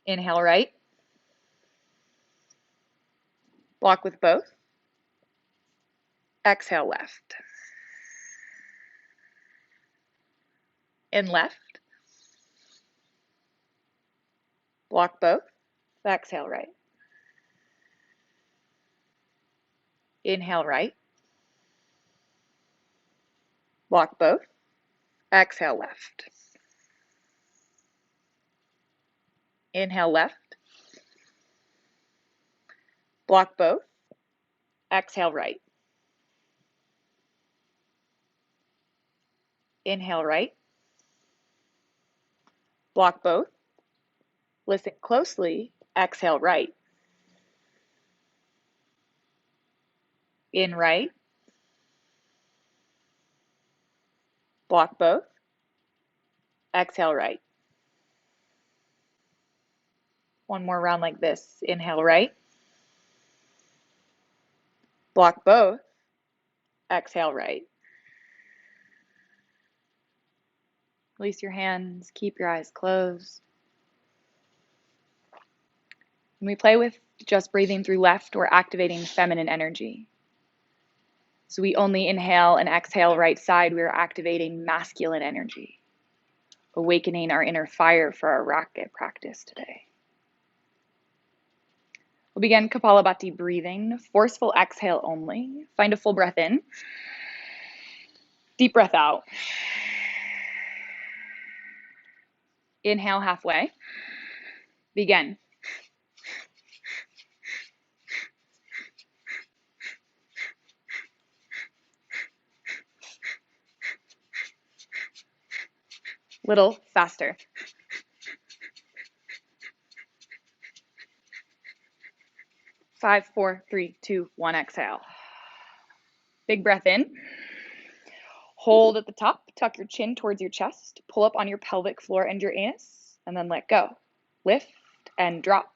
Inhale right. Block with both. Exhale left. In left. Block both. Exhale right. Inhale right. Block both. Exhale left. Inhale left. Block both. Exhale right. Inhale right. Block both. Listen closely. Exhale right. In right. Block both. Exhale right. One more round like this. Inhale right. Block both. Exhale right. Release your hands. Keep your eyes closed. When we play with just breathing through left, we're activating feminine energy. So we only inhale and exhale right side. We're activating masculine energy, awakening our inner fire for our rocket practice today. We'll begin Kapalabhati breathing, forceful exhale only. Find a full breath in. Deep breath out. Inhale halfway. Begin. Little faster. Five, four, three, two, one, exhale. Big breath in. Hold at the top, tuck your chin towards your chest, pull up on your pelvic floor and your anus, and then let go. Lift and drop,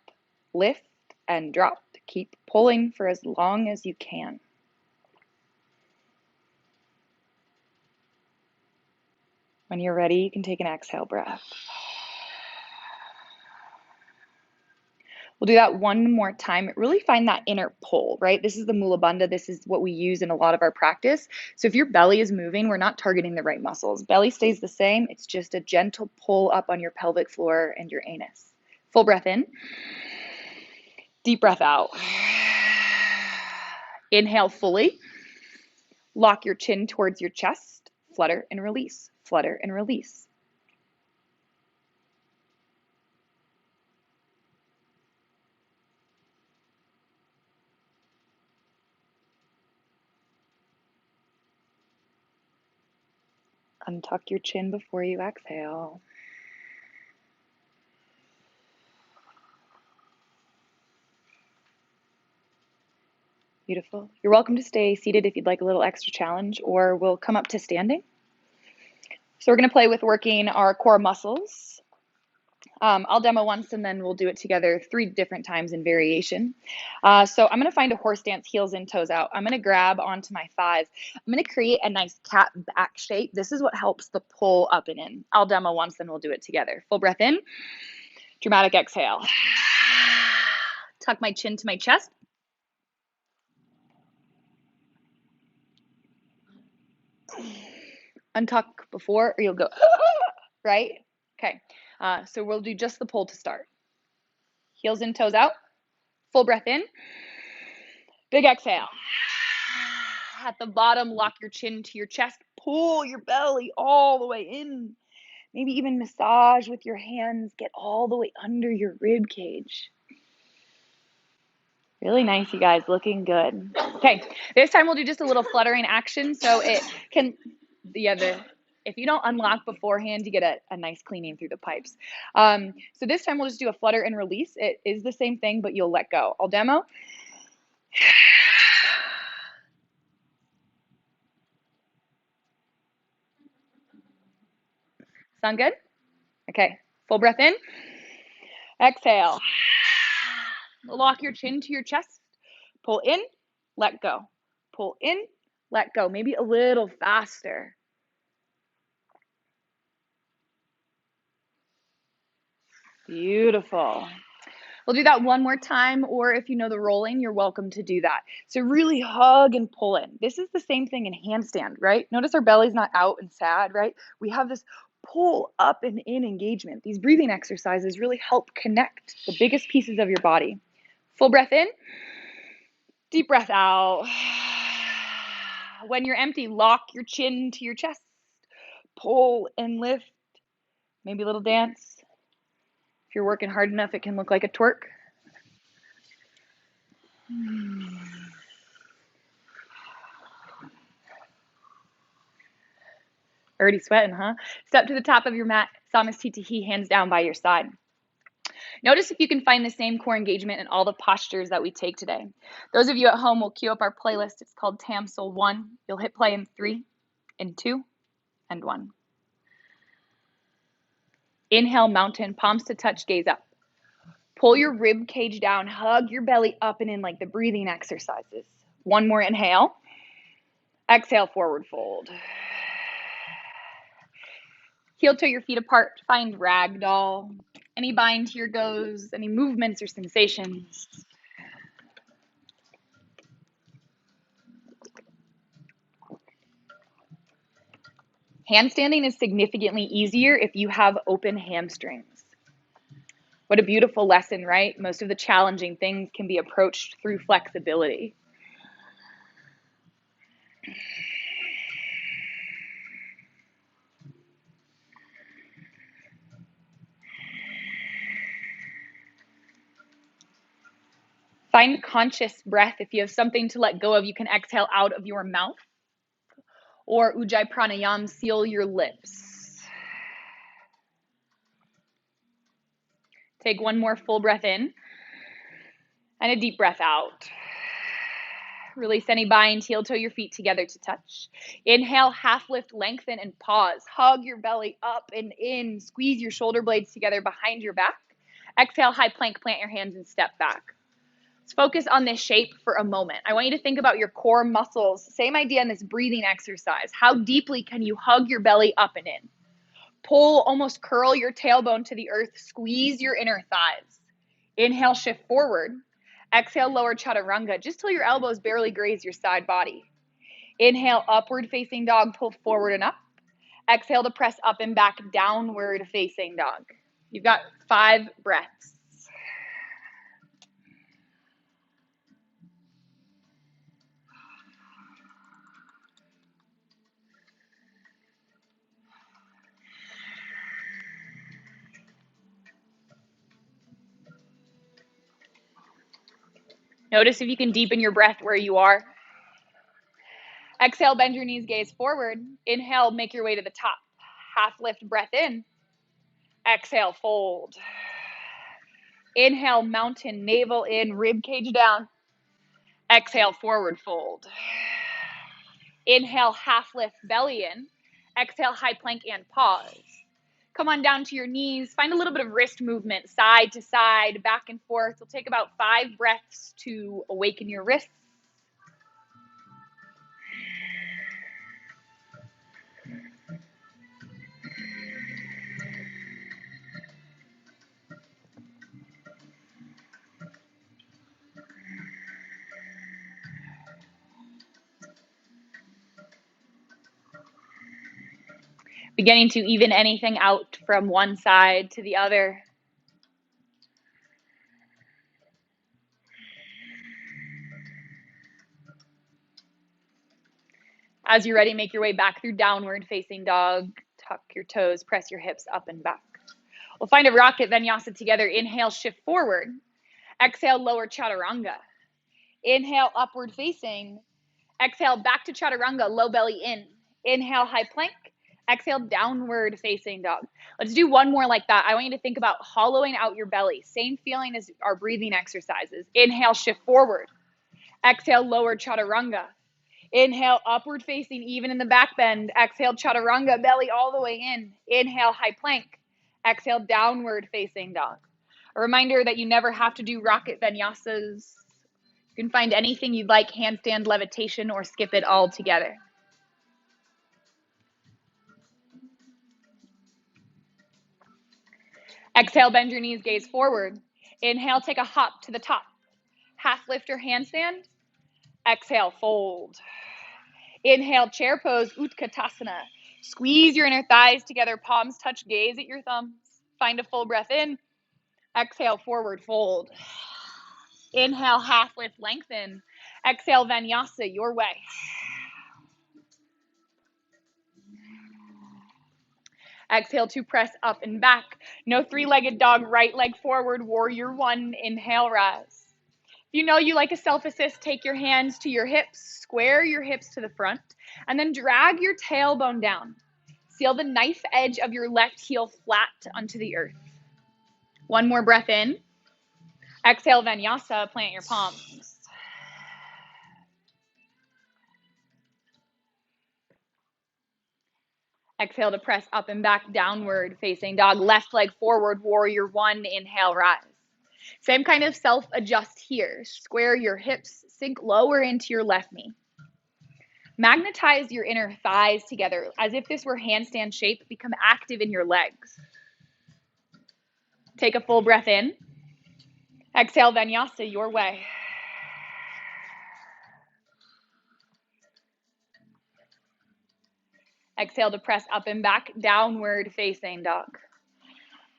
lift and drop. Keep pulling for as long as you can. When you're ready, you can take an exhale breath. We'll do that one more time. Really find that inner pull, right? This is the Mula Bandha. This is what we use in a lot of our practice. So if your belly is moving, we're not targeting the right muscles. Belly stays the same. It's just a gentle pull up on your pelvic floor and your anus. Full breath in. Deep breath out. Inhale fully. Lock your chin towards your chest. Flutter and release. Flutter and release. Untuck your chin before you exhale. Beautiful. You're welcome to stay seated if you'd like a little extra challenge, or we'll come up to standing. So we're going to play with working our core muscles. I'll demo once and then we'll do it together 3 different times in variation. So I'm going to find a horse stance, heels in, toes out. I'm going to grab onto my thighs. I'm going to create a nice cat back shape. This is what helps the pull up and in. I'll demo once, then we'll do it together. Full breath in, dramatic exhale. Tuck my chin to my chest. Untuck before, or you'll go, right? Okay, so we'll do just the pull to start. Heels in, toes out. Full breath in. Big exhale. At the bottom, lock your chin to your chest. Pull your belly all the way in. Maybe even massage with your hands. Get all the way under your rib cage. Really nice, you guys. Looking good. Okay, this time we'll do just a little fluttering action. So it can, if you don't unlock beforehand, you get a nice cleaning through the pipes. So this time we'll just do a flutter and release. It is the same thing, but you'll let go. I'll demo. Sound good? Okay, full breath in. Exhale. Lock your chin to your chest. Pull in, let go. Pull in, let go. Maybe a little faster. Beautiful. We'll do that one more time, or if you know the rolling, you're welcome to do that. So really hug and pull in. This is the same thing in handstand, right? Notice our belly's not out and sad, right? We have this pull up and in engagement. These breathing exercises really help connect the biggest pieces of your body. Full breath in, deep breath out. When you're empty, lock your chin to your chest. Pull and lift. Maybe a little dance. If you're working hard enough, it can look like a twerk. Already sweating, huh? Step to the top of your mat, Samastitihi, hands down by your side. Notice if you can find the same core engagement in all the postures that we take today. Those of you at home will queue up our playlist. It's called Tam Soul 1. You'll hit play in 3, in 2, and 1. Inhale, mountain, palms to touch, gaze up. Pull your rib cage down, hug your belly up and in like the breathing exercises. One more inhale. Exhale, forward fold. Heel toe your feet apart, find ragdoll. Any bind here goes, any movements or sensations. Handstanding is significantly easier if you have open hamstrings. What a beautiful lesson, right? Most of the challenging things can be approached through flexibility. Find conscious breath. If you have something to let go of, you can exhale out of your mouth. Or Ujjayi Pranayam, seal your lips. Take one more full breath in. And a deep breath out. Release any bind, heel toe your feet together to touch. Inhale, half lift, lengthen, and pause. Hug your belly up and in. Squeeze your shoulder blades together behind your back. Exhale, high plank, plant your hands and step back. Let's focus on this shape for a moment. I want you to think about your core muscles. Same idea in this breathing exercise. How deeply can you hug your belly up and in? Pull, almost curl your tailbone to the earth. Squeeze your inner thighs. Inhale, shift forward. Exhale, lower chaturanga, just till your elbows barely graze your side body. Inhale, upward facing dog, pull forward and up. Exhale to press up and back, downward facing dog. You've got 5 breaths. Notice if you can deepen your breath where you are. Exhale, bend your knees, gaze forward. Inhale, make your way to the top. Half lift, breath in. Exhale, fold. Inhale, mountain, navel in, rib cage down. Exhale, forward fold. Inhale, half lift, belly in. Exhale, high plank and pause. Come on down to your knees. Find a little bit of wrist movement, side to side, back and forth. It'll take about 5 breaths to awaken your wrists. Beginning to even anything out from one side to the other. As you're ready, make your way back through downward facing dog. Tuck your toes, press your hips up and back. We'll find a rocket vinyasa together. Inhale, shift forward. Exhale, lower chaturanga. Inhale, upward facing. Exhale, back to chaturanga, low belly in. Inhale, high plank. Exhale, downward facing dog. Let's do one more like that. I want you to think about hollowing out your belly. Same feeling as our breathing exercises. Inhale, shift forward. Exhale, lower chaturanga. Inhale, upward facing, even in the back bend. Exhale, chaturanga, belly all the way in. Inhale, high plank. Exhale, downward facing dog. A reminder that you never have to do rocket vinyasas. You can find anything you'd like, handstand, levitation, or skip it all together. Exhale, bend your knees, gaze forward. Inhale, take a hop to the top. Half lift or handstand. Exhale, fold. Inhale, chair pose, Utkatasana. Squeeze your inner thighs together, palms touch, gaze at your thumbs. Find a full breath in. Exhale, forward fold. Inhale, half lift, lengthen. Exhale, vinyasa, your way. Exhale to press up and back. No three-legged dog, right leg forward, warrior one. Inhale, rise. If you know you like a self-assist, take your hands to your hips, square your hips to the front, and then drag your tailbone down. Seal the knife edge of your left heel flat onto the earth. One more breath in. Exhale, vinyasa, plant your palms. Exhale to press up and back, downward facing dog. Left leg forward, warrior one. Inhale, rise. Same kind of self-adjust here. Square your hips, sink lower into your left knee. Magnetize your inner thighs together as if this were handstand shape. Become active in your legs. Take a full breath in. Exhale, vinyasa, your way. Exhale to press up and back, downward facing dog.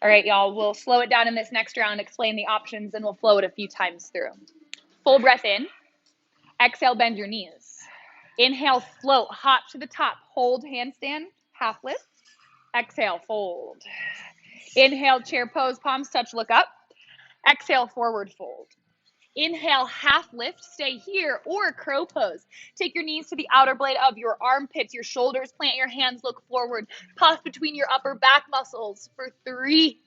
All right, y'all, we'll slow it down in this next round, explain the options, and we'll flow it a few times through. Full breath in. Exhale, bend your knees. Inhale, float, hop to the top. Hold handstand, half lift. Exhale, fold. Inhale, chair pose, palms touch, look up. Exhale, forward fold. Inhale, half lift, stay here, or crow pose. Take your knees to the outer blade of your armpits, your shoulders, plant your hands, look forward. Puff between your upper back muscles for 3,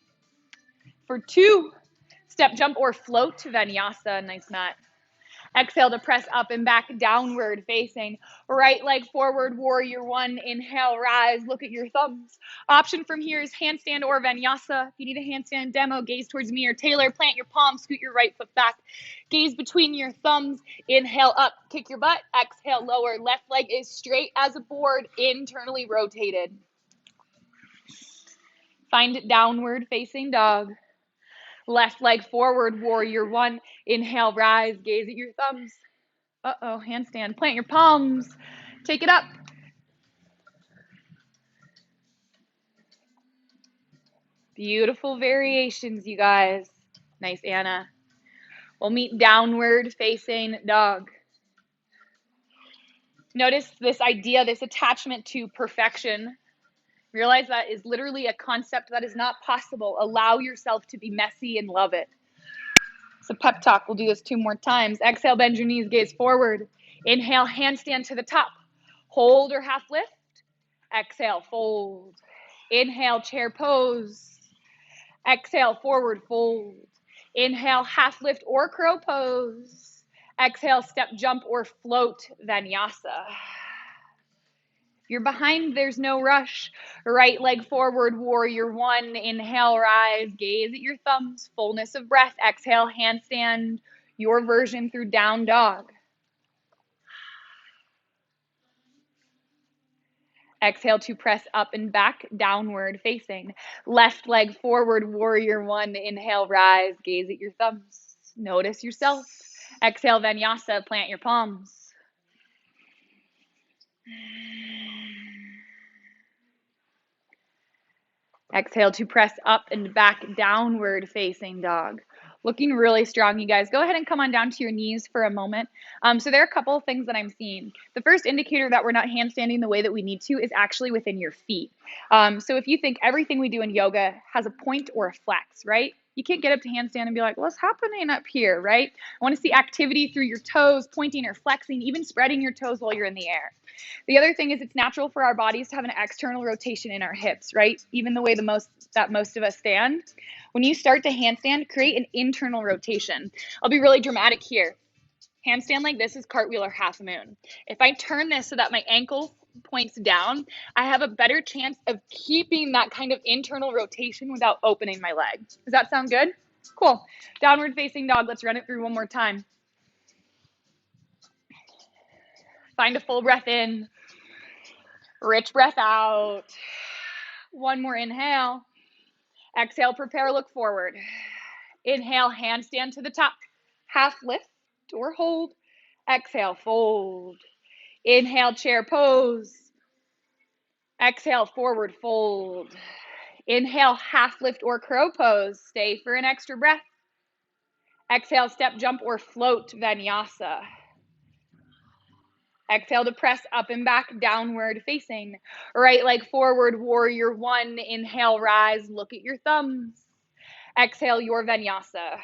for 2. Step, jump, or float to vinyasa, nice mat. Exhale to press up and back, downward facing. Right leg forward, warrior one. Inhale, rise, look at your thumbs. Option from here is handstand or vinyasa. If you need a handstand demo, gaze towards me or Taylor. Plant your palms, scoot your right foot back. Gaze between your thumbs. Inhale up, kick your butt. Exhale, lower. Left leg is straight as a board, internally rotated. Find downward facing dog. Left leg forward, warrior one. Inhale, rise, gaze at your thumbs. Uh-oh, handstand. Plant your palms. Take it up. Beautiful variations, you guys. Nice, Anna. We'll meet downward facing dog. Notice this idea, this attachment to perfection. Realize that is literally a concept that is not possible. Allow yourself to be messy and love it. So pep talk, we'll do this 2 more times. Exhale, bend your knees, gaze forward. Inhale, handstand to the top. Hold or half lift. Exhale, fold. Inhale, chair pose. Exhale, forward fold. Inhale, half lift or crow pose. Exhale, step, jump, or float, vinyasa. If you're behind, there's no rush. Right leg forward, warrior one. Inhale, rise, gaze at your thumbs, fullness of breath. Exhale, handstand, your version through down dog. Exhale to press up and back, downward facing. Left leg forward, warrior one. Inhale, rise, gaze at your thumbs. Notice yourself. Exhale, vinyasa, plant your palms. Exhale to press up and back, downward facing dog. Looking really strong, you guys. Go ahead and come on down to your knees for a moment. So there are a couple of things that I'm seeing. The first indicator that we're not handstanding the way that we need to is actually within your feet. So if you think everything we do in yoga has a point or a flex, right? You can't get up to handstand and be like, what's happening up here, right? I want to see activity through your toes, pointing or flexing, even spreading your toes while you're in the air. The other thing is it's natural for our bodies to have an external rotation in our hips, right? Even the way most of us stand. When you start to handstand, create an internal rotation. I'll be really dramatic here. Handstand like this is cartwheel or half moon. If I turn this so that my ankle points down, I have a better chance of keeping that kind of internal rotation without opening my leg. Does that sound good? Cool. Downward facing dog. Let's run it through one more time. Find a full breath in. Rich breath out. One more inhale. Exhale, prepare, look forward. Inhale, handstand to the top. Half lift or hold. Exhale, fold. Inhale, chair pose. Exhale, forward fold. Inhale, half lift or crow pose. Stay for an extra breath. Exhale, step, jump, or float, vinyasa. Exhale to press up and back, downward facing. Right leg forward, warrior one. Inhale, rise, look at your thumbs. Exhale, your vinyasa.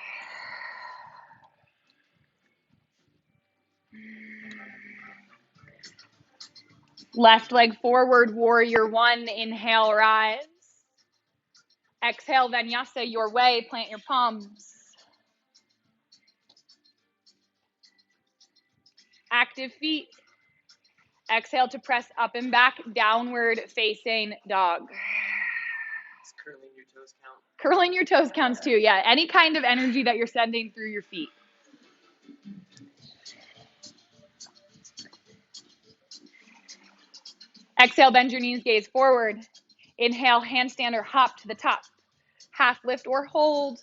Left leg forward, warrior one. Inhale, rise. Exhale, vinyasa, your way, plant your palms. Active feet. Exhale to press up and back, downward facing dog. Does curling your toes count? Curling your toes counts too, yeah. Any kind of energy that you're sending through your feet. Exhale, bend your knees, gaze forward. Inhale, handstand or hop to the top. Half lift or hold.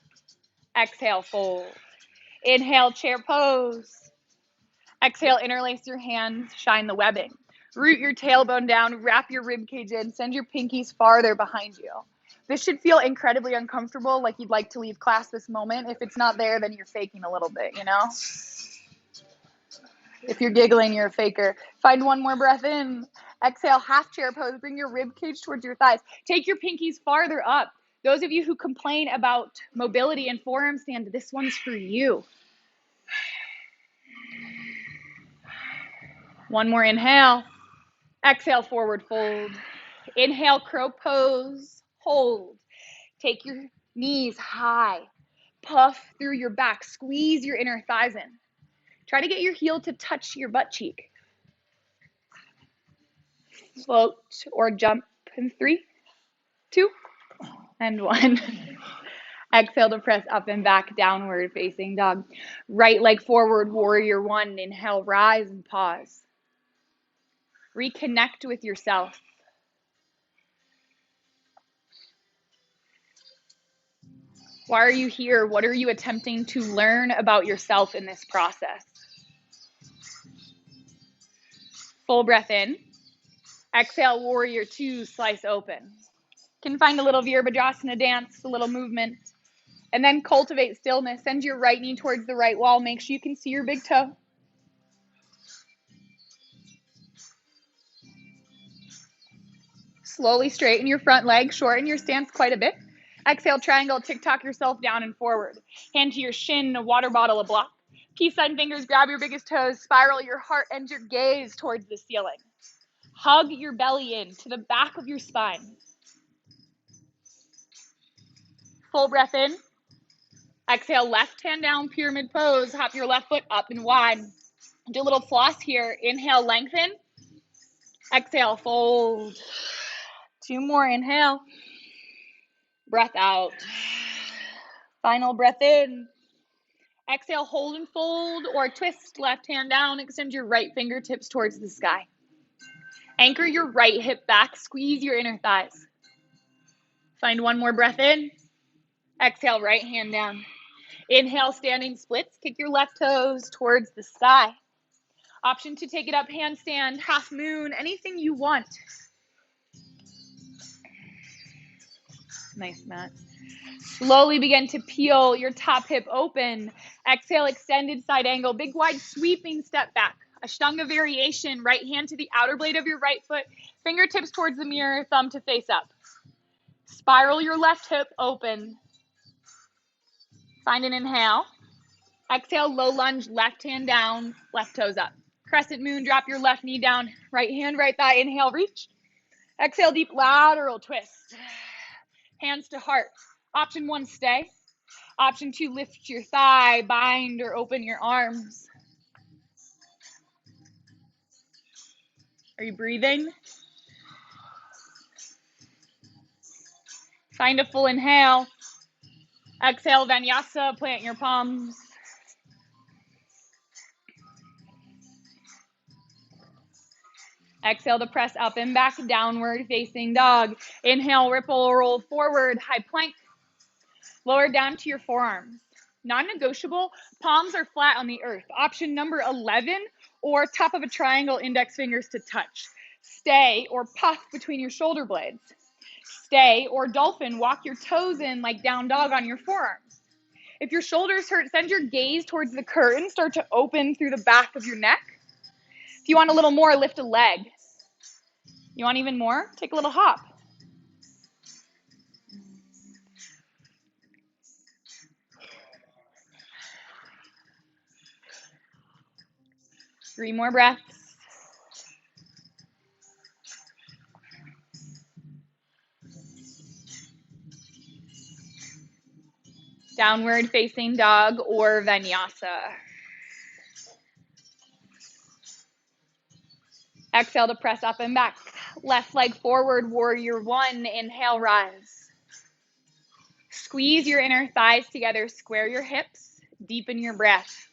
Exhale, fold. Inhale, chair pose. Exhale, interlace your hands, shine the webbing. Root your tailbone down, wrap your rib cage in, send your pinkies farther behind you. This should feel incredibly uncomfortable, like you'd like to leave class this moment. If it's not there, then you're faking a little bit, you know? If you're giggling, you're a faker. Find one more breath in. Exhale, half chair pose. Bring your rib cage towards your thighs. Take your pinkies farther up. Those of you who complain about mobility and forearm stand, this one's for you. One more inhale. Exhale, forward fold. Inhale, crow pose. Hold. Take your knees high. Puff through your back. Squeeze your inner thighs in. Try to get your heel to touch your butt cheek. Float or jump in 3, 2, and 1. Exhale to press up and back, downward facing dog. Right leg forward, warrior one. Inhale, rise and pause. Reconnect with yourself. Why are you here? What are you attempting to learn about yourself in this process? Full breath in. Exhale, warrior two, slice open. You can find a little Virabhadrasana dance, a little movement. And then cultivate stillness. Send your right knee towards the right wall. Make sure you can see your big toe. Slowly straighten your front leg, shorten your stance quite a bit. Exhale, triangle, tick-tock yourself down and forward. Hand to your shin, a water bottle, a block. Peace sign fingers, grab your biggest toes, spiral your heart and your gaze towards the ceiling. Hug your belly in to the back of your spine. Full breath in. Exhale, left hand down, pyramid pose. Hop your left foot up and wide. Do a little floss here. Inhale, lengthen. Exhale, fold. 2 more, inhale. Breath out. Final breath in. Exhale, hold and fold or twist. Left hand down. Extend your right fingertips towards the sky. Anchor your right hip back. Squeeze your inner thighs. Find 1 more breath in. Exhale, right hand down. Inhale, standing splits. Kick your left toes towards the sky. Option to take it up, handstand, half moon, anything you want. Nice, Matt. Slowly begin to peel your top hip open. Exhale, extended side angle, big wide sweeping step back. Ashtanga variation, right hand to the outer blade of your right foot, fingertips towards the mirror, thumb to face up. Spiral your left hip open. Find an inhale. Exhale, low lunge, left hand down, left toes up. Crescent moon, drop your left knee down, right hand, right thigh, inhale, reach. Exhale, deep lateral twist. Hands to heart. Option 1, stay. Option 2, lift your thigh, bind or open your arms. Are you breathing? Find a full inhale. Exhale, vinyasa, plant your palms. Exhale to press up and back, downward facing dog. Inhale, ripple, roll forward, high plank. Lower down to your forearms. Non-negotiable, palms are flat on the earth. Option number 11, or top of a triangle, index fingers to touch. Stay or puff between your shoulder blades. Stay or dolphin, walk your toes in like down dog on your forearms. If your shoulders hurt, send your gaze towards the curtain. Start to open through the back of your neck. If you want a little more, lift a leg. You want even more? Take a little hop. Three more breaths. Downward facing dog or vinyasa. Exhale to press up and back. Left leg forward, warrior one. Inhale, rise. Squeeze your inner thighs together. Square your hips. Deepen your breath.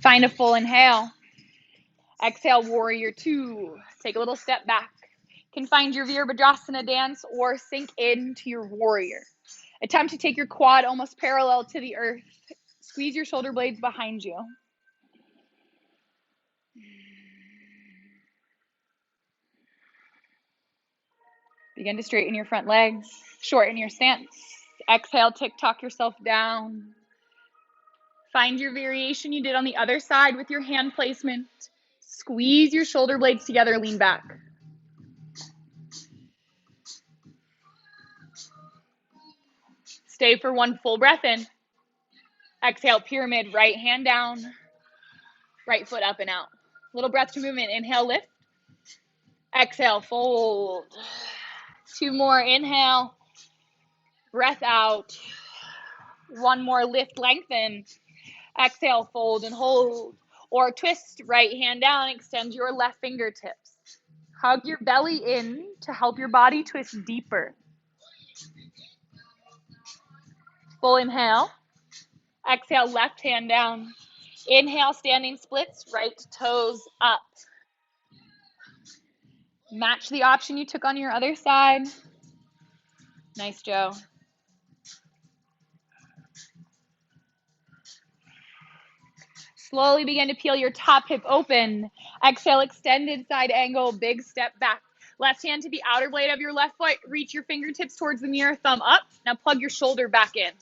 Find a full inhale. Exhale, warrior two. Take a little step back. You can find your Virabhadrasana dance or sink into your warrior. Attempt to take your quad almost parallel to the earth. Squeeze your shoulder blades behind you. Begin to straighten your front legs. Shorten your stance. Exhale, tick-tock yourself down. Find your variation you did on the other side with your hand placement. Squeeze your shoulder blades together, lean back. Stay for one full breath in. Exhale, pyramid, right hand down, right foot up and out. Little breath to movement. Inhale, lift. Exhale, fold. Two more, inhale. Breath out. One more, lift, lengthen. Exhale, fold and hold. Or twist, right hand down, extend your left fingertips. Hug your belly in to help your body twist deeper. Full inhale. Exhale, left hand down. Inhale, standing splits, right toes up. Match the option you took on your other side. Nice, Joe. Slowly begin to peel your top hip open. Exhale, extended side angle, big step back. Left hand to the outer blade of your left foot. Reach your fingertips towards the mirror, thumb up. Now plug your shoulder back in.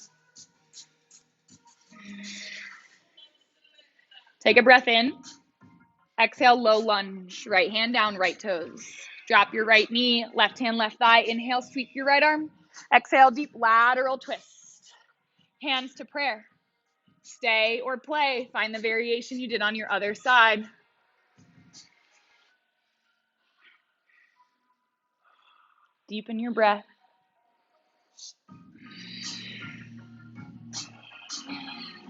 Take a breath in. Exhale, low lunge. Right hand down, right toes. Drop your right knee, left hand, left thigh. Inhale, sweep your right arm. Exhale, deep lateral twist. Hands to prayer. Stay or play. Find the variation you did on your other side. Deepen your breath.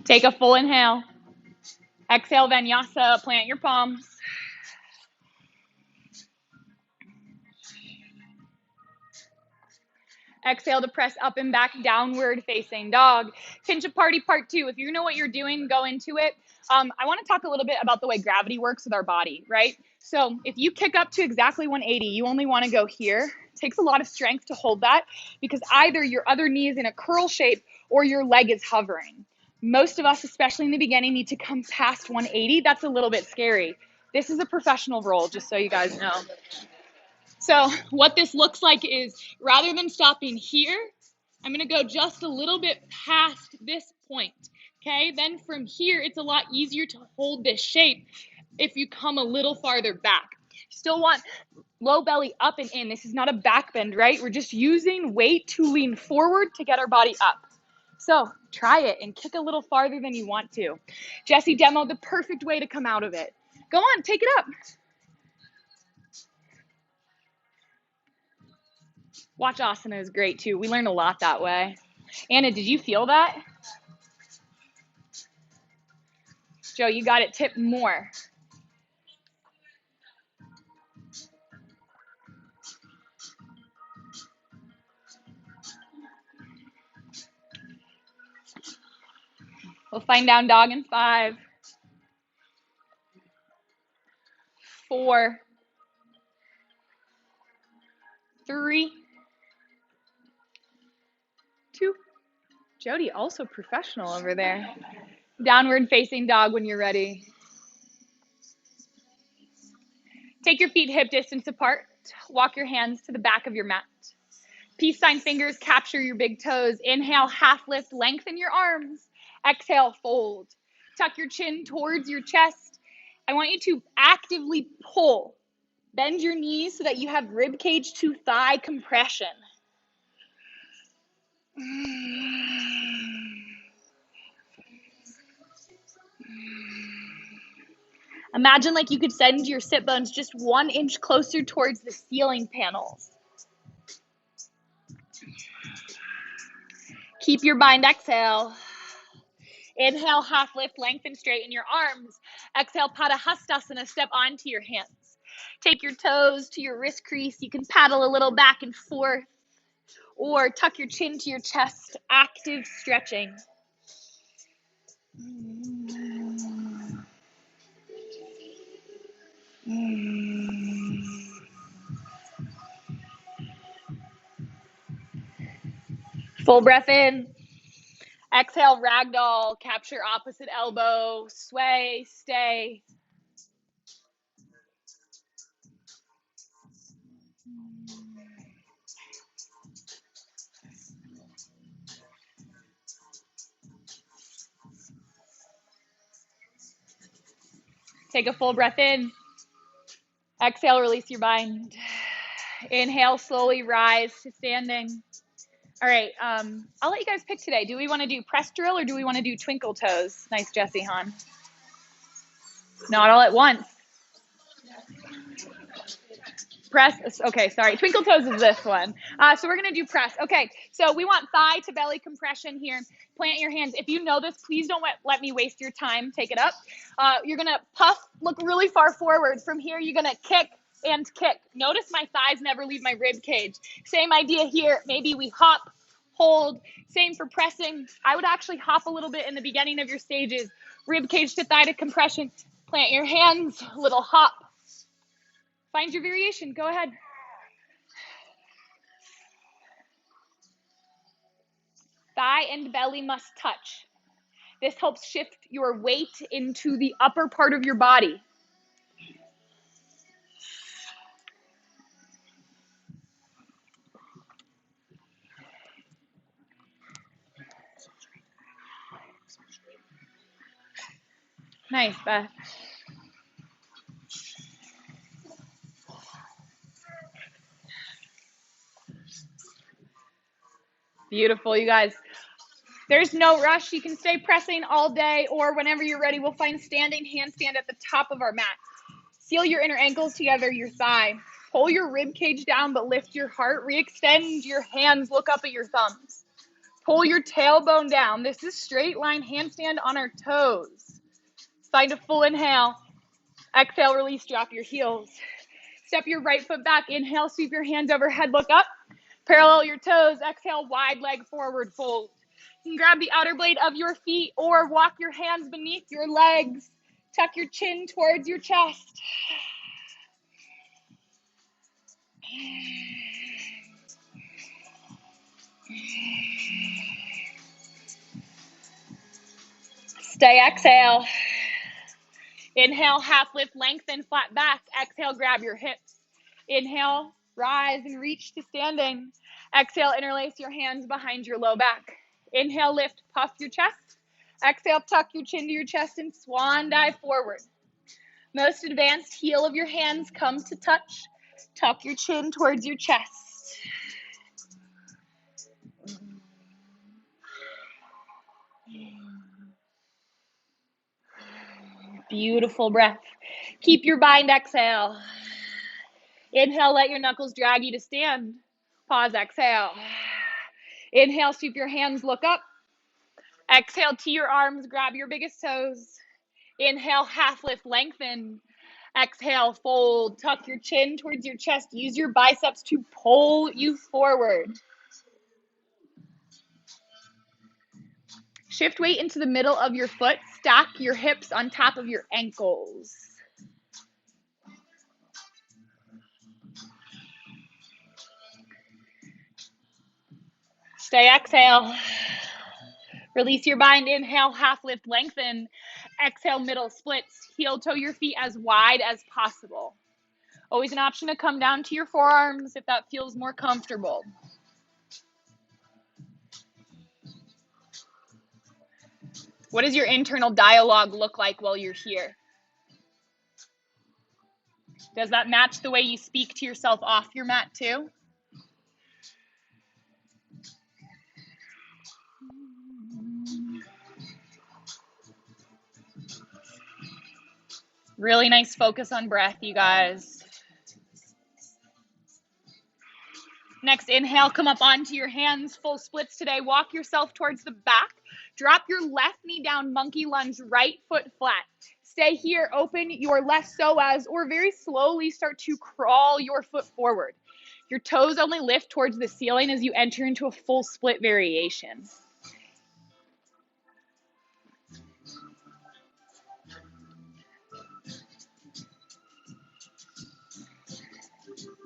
Take a full inhale. Exhale, vinyasa. Plant your palms. Exhale to press up and back, downward facing dog. Pinch a party part two. If you know what you're doing, go into it. I want to talk a little bit about the way gravity works with our body, right? So if you kick up to exactly 180, you only want to go here. It takes a lot of strength to hold that because either your other knee is in a curl shape or your leg is hovering. Most of us, especially in the beginning, need to come past 180. That's a little bit scary. This is a professional role, just so you guys know. So what this looks like is rather than stopping here, I'm going to go just a little bit past this point, okay? Then from here, it's a lot easier to hold this shape if you come a little farther back. Still want low belly up and in. This is not a back bend, right? We're just using weight to lean forward to get our body up. So try it and kick a little farther than you want to. Jesse demoed the perfect way to come out of it. Go on, take it up. Watch asana is great too. We learned a lot that way. Anna, did you feel that? Joe, you got it tipped more. We'll find down dog in 5, 4, 3, 2. Jody, also professional over there. Downward facing dog when you're ready. Take your feet hip distance apart. Walk your hands to the back of your mat. Peace sign fingers capture your big toes. Inhale, half lift, lengthen your arms. Exhale, fold. Tuck your chin towards your chest. I want you to actively pull. Bend your knees so that you have rib cage to thigh compression. Imagine like you could send your sit bones just 1 inch closer towards the ceiling panels. Keep your bind, exhale. Inhale, half lift, lengthen, straighten your arms. Exhale, Padahastasana, step onto your hands. Take your toes to your wrist crease. You can paddle a little back and forth or tuck your chin to your chest. Active stretching. Full breath in. Exhale, ragdoll. Capture opposite elbow. Sway, stay. Take a full breath in. Exhale, release your bind. Inhale, slowly rise to standing. All right, I'll let you guys pick today. Do we want to do press drill or do we want to do twinkle toes? Nice, Jesse, hon. Not all at once. Press, okay, sorry. Twinkle toes is this one. So we're going to do press. Okay, so we want thigh to belly compression here. Plant your hands. If you know this, please don't let me waste your time. Take it up. You're going to puff, look really far forward. From here, you're going to kick and kick. Notice my thighs never leave my rib cage. Same idea here. Maybe we hop, hold. Same for pressing. I would actually hop a little bit in the beginning of your stages. Rib cage to thigh to compression. Plant your hands, little hop. Find your variation. Go ahead. Thigh and belly must touch. This helps shift your weight into the upper part of your body. Nice, Beth. Beautiful, you guys. There's no rush. You can stay pressing all day, or whenever you're ready, we'll find standing handstand at the top of our mat. Seal your inner ankles together, your thigh. Pull your rib cage down, but lift your heart. Re-extend your hands, look up at your thumbs. Pull your tailbone down. This is straight line handstand on our toes. Find a full inhale. Exhale, release, drop your heels. Step your right foot back. Inhale, sweep your hands overhead, look up. Parallel your toes. Exhale, wide leg forward fold. You can grab the outer blade of your feet or walk your hands beneath your legs. Tuck your chin towards your chest. Stay, exhale. Inhale, half lift, lengthen, flat back. Exhale, grab your hips. Inhale, rise and reach to standing. Exhale, interlace your hands behind your low back. Inhale, lift, puff your chest. Exhale, tuck your chin to your chest and swan dive forward. Most advanced heel of your hands come to touch. Tuck your chin towards your chest. Beautiful breath. Keep your bind, exhale. Inhale, let your knuckles drag you to stand. Pause, exhale. Inhale, sweep your hands, look up. Exhale, to your arms, grab your biggest toes. Inhale, half lift, lengthen. Exhale, fold. Tuck your chin towards your chest. Use your biceps to pull you forward. Shift weight into the middle of your foot. Stack your hips on top of your ankles. Stay, exhale. Release your bind, inhale, half lift, lengthen. Exhale, middle splits. Heel toe your feet as wide as possible. Always an option to come down to your forearms if that feels more comfortable. What does your internal dialogue look like while you're here? Does that match the way you speak to yourself off your mat too? Really nice focus on breath, you guys. Next, inhale, come up onto your hands, full splits today. Walk yourself towards the back. Drop your left knee down, monkey lunge, right foot flat. Stay here, open your left psoas, or very slowly start to crawl your foot forward. Your toes only lift towards the ceiling as you enter into a full split variation.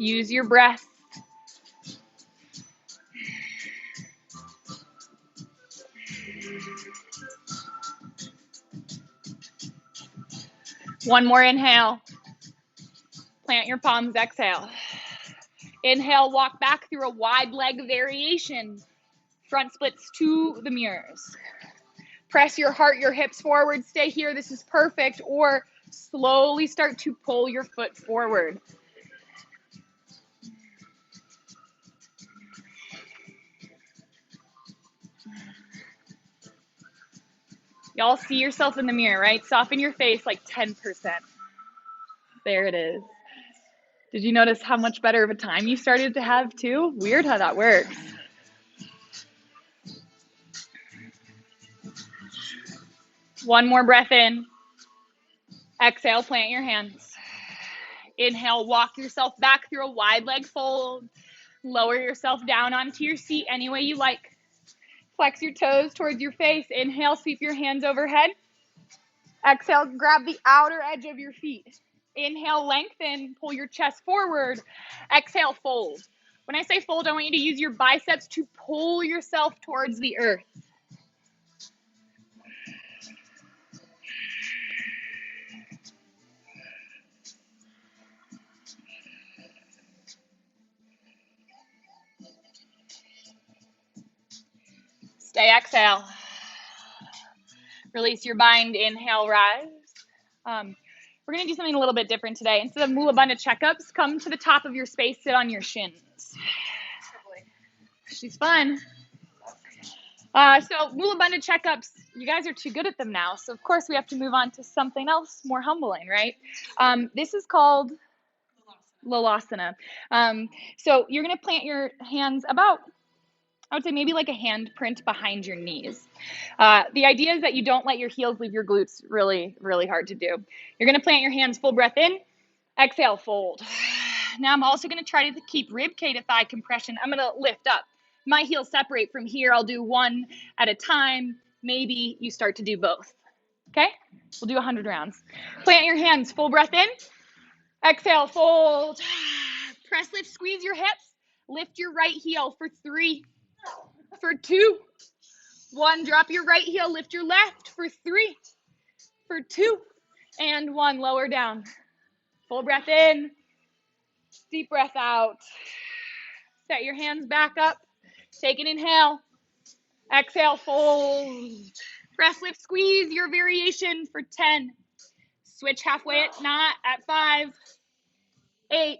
Use your breath. One more inhale. Plant your palms, exhale. Inhale, walk back through a wide leg variation. Front splits to the mirrors. Press your heart, your hips forward. Stay here. This is perfect. Or slowly start to pull your foot forward. Y'all see yourself in the mirror, right? Soften your face like 10%. There it is. Did you notice how much better of a time you started to have too? Weird how that works. One more breath in. Exhale, plant your hands. Inhale, walk yourself back through a wide leg fold. Lower yourself down onto your seat any way you like. Flex your toes towards your face. Inhale, sweep your hands overhead. Exhale, grab the outer edge of your feet. Inhale, lengthen, pull your chest forward. Exhale, fold. When I say fold, I want you to use your biceps to pull yourself towards the earth. Stay, exhale. Release your bind, inhale, rise. We're going to do something a little bit different today. Instead of Mula Bandha checkups, come to the top of your space, sit on your shins. She's fun. So Mula Bandha checkups, you guys are too good at them now. So of course we have to move on to something else more humbling, right? This is called Lalasana. So you're going to plant your hands about, I would say maybe like a hand print behind your knees. The idea is that you don't let your heels leave your glutes. Really, really hard to do. You're going to plant your hands, full breath in, exhale, fold. Now I'm also going to try to keep rib cage to thigh compression. I'm going to lift up. My heels separate from here. I'll do one at a time. Maybe you start to do both. Okay? We'll do 100 rounds. Plant your hands, full breath in, exhale, fold. Press, lift, squeeze your hips. Lift your right heel for 3, for 2, 1. Drop your right heel, lift your left for 3, for 2, and 1. Lower down. Full breath in, deep breath out. Set your hands back up. Take an inhale. Exhale, fold. Press, lift, squeeze your variation for 10. Switch halfway at 5, 8,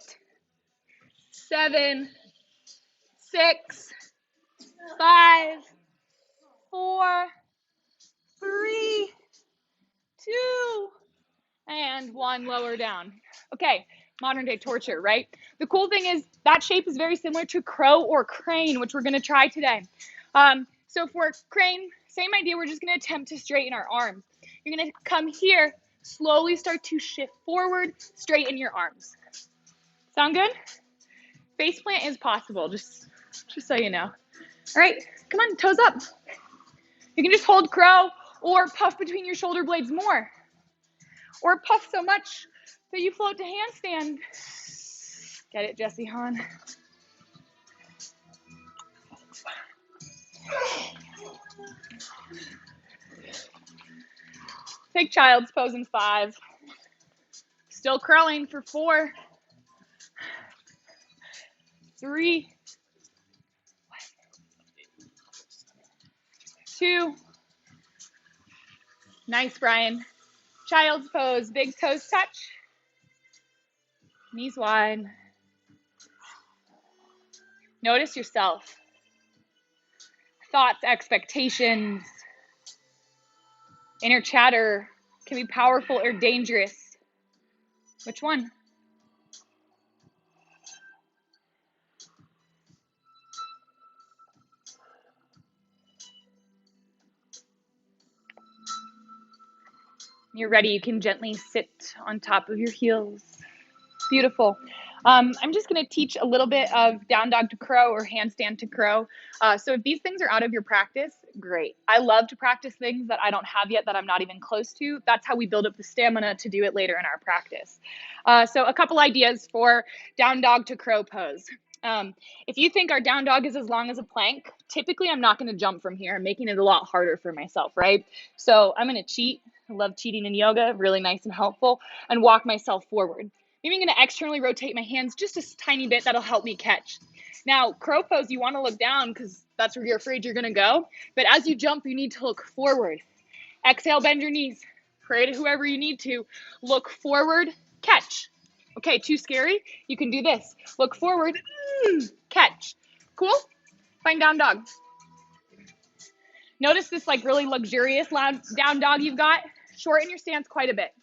7, 6, 5, 4, 3, 2, and 1. Lower down. Okay, modern day torture, right? The cool thing is that shape is very similar to crow or crane, which we're going to try today. So for crane, same idea. We're just going to attempt to straighten our arms. You're going to come here, slowly start to shift forward, straighten your arms. Sound good? Face plant is possible, just so you know. All right, come on, toes up. You can just hold crow or puff between your shoulder blades more. Or puff so much that you float to handstand. Get it, Jesse Hahn? Take child's pose in 5. Still curling for 4, 3, 2. Nice, Brian. Child's pose, big toes touch, knees wide. Notice yourself. Thoughts, expectations, inner chatter can be powerful or dangerous. Which one? When you're ready, you can gently sit on top of your heels. Beautiful. I'm just going to teach a little bit of down dog to crow or handstand to crow. So if these things are out of your practice, great. I love to practice things that I don't have yet, that I'm not even close to. That's how we build up the stamina to do it later in our practice. So a couple ideas for down dog to crow pose. If you think our down dog is as long as a plank, typically I'm not going to jump from here. I'm making it a lot harder for myself, right? So I'm going to cheat. I love cheating in yoga, really nice and helpful, and walk myself forward. Maybe I'm going to externally rotate my hands just a tiny bit. That'll help me catch. Now, crow pose, you want to look down because that's where you're afraid you're going to go. But as you jump, you need to look forward. Exhale, bend your knees. Pray to whoever you need to. Look forward, catch. Okay, too scary? You can do this. Look forward, catch. Cool? Find down dog. Notice this like really luxurious down dog you've got. Shorten your stance quite a bit.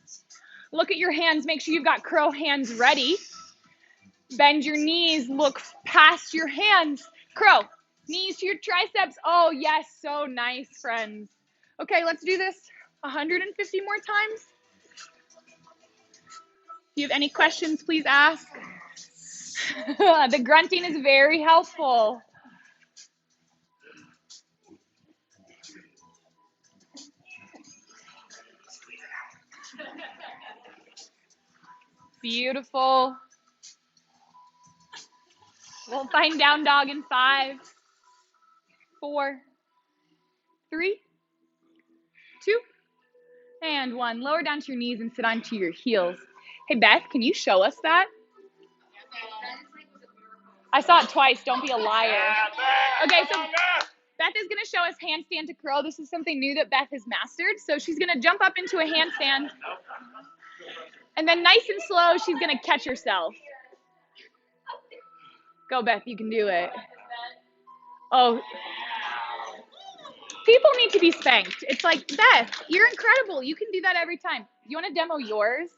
Look at your hands. Make sure you've got crow hands ready. Bend your knees. Look past your hands. Crow. Knees to your triceps. Oh, yes. So nice, friends. Okay, let's do this 150 more times. If you have any questions, please ask. The grunting is very helpful. Beautiful. We'll find down dog in 5, 4, 3, 2, and 1. Lower down to your knees and sit onto your heels. Hey, Beth, can you show us that? I saw it twice. Don't be a liar. Okay, so Beth is going to show us handstand to crow. This is something new that Beth has mastered. So she's going to jump up into a handstand. And then nice and slow, she's going to catch herself. Go, Beth. You can do it. Oh, people need to be spanked. It's like, Beth, you're incredible. You can do that every time. You want to demo yours?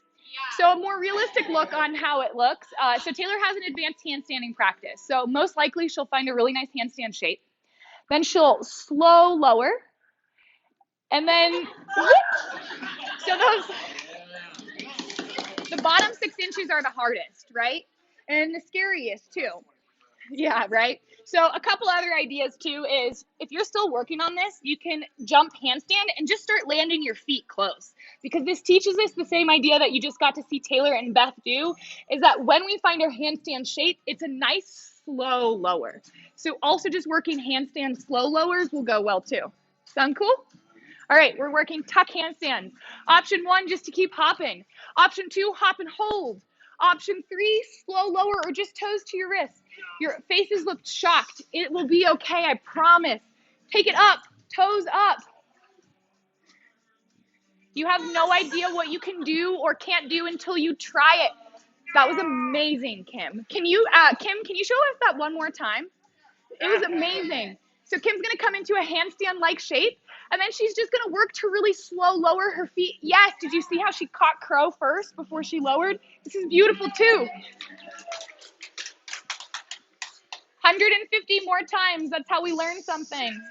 So a more realistic look on how it looks. So Taylor has an advanced handstanding practice. So most likely she'll find a really nice handstand shape. Then she'll slow lower. And then, so the bottom 6 inches are the hardest, right? And the scariest too. Yeah, right? So a couple other ideas too is if you're still working on this, you can jump handstand and just start landing your feet close. Because this teaches us the same idea that you just got to see Taylor and Beth do, is that when we find our handstand shape, it's a nice slow lower. So also just working handstand slow lowers will go well too. Sound cool? All right, we're working tuck handstands. Option 1, just to keep hopping. Option 2, hop and hold. Option 3, slow lower or just toes to your wrists. Your faces look shocked. It will be okay, I promise. Take it up, toes up. You have no idea what you can do or can't do until you try it. That was amazing, Kim. Can you show us that one more time? It was amazing. So Kim's gonna come into a handstand-like shape, and then she's just gonna work to really slow lower her feet. Yes, did you see how she caught crow first before she lowered? This is beautiful too. 150 more times, that's how we learn something.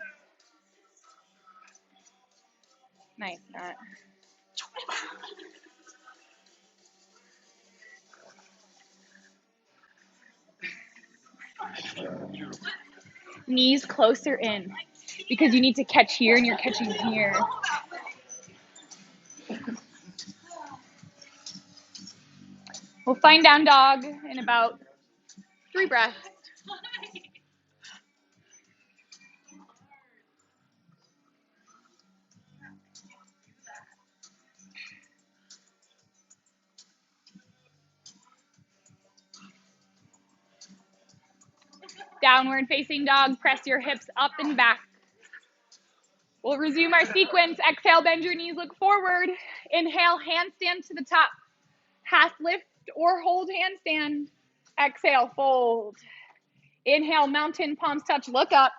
Nice. Knees closer in, because you need to catch here and you're catching here. We'll find down dog in about 3 breaths. Downward facing dog, press your hips up and back. We'll resume our sequence. Exhale, bend your knees, look forward. Inhale, handstand to the top. Half lift or hold handstand. Exhale, fold. Inhale, mountain, palms touch, look up.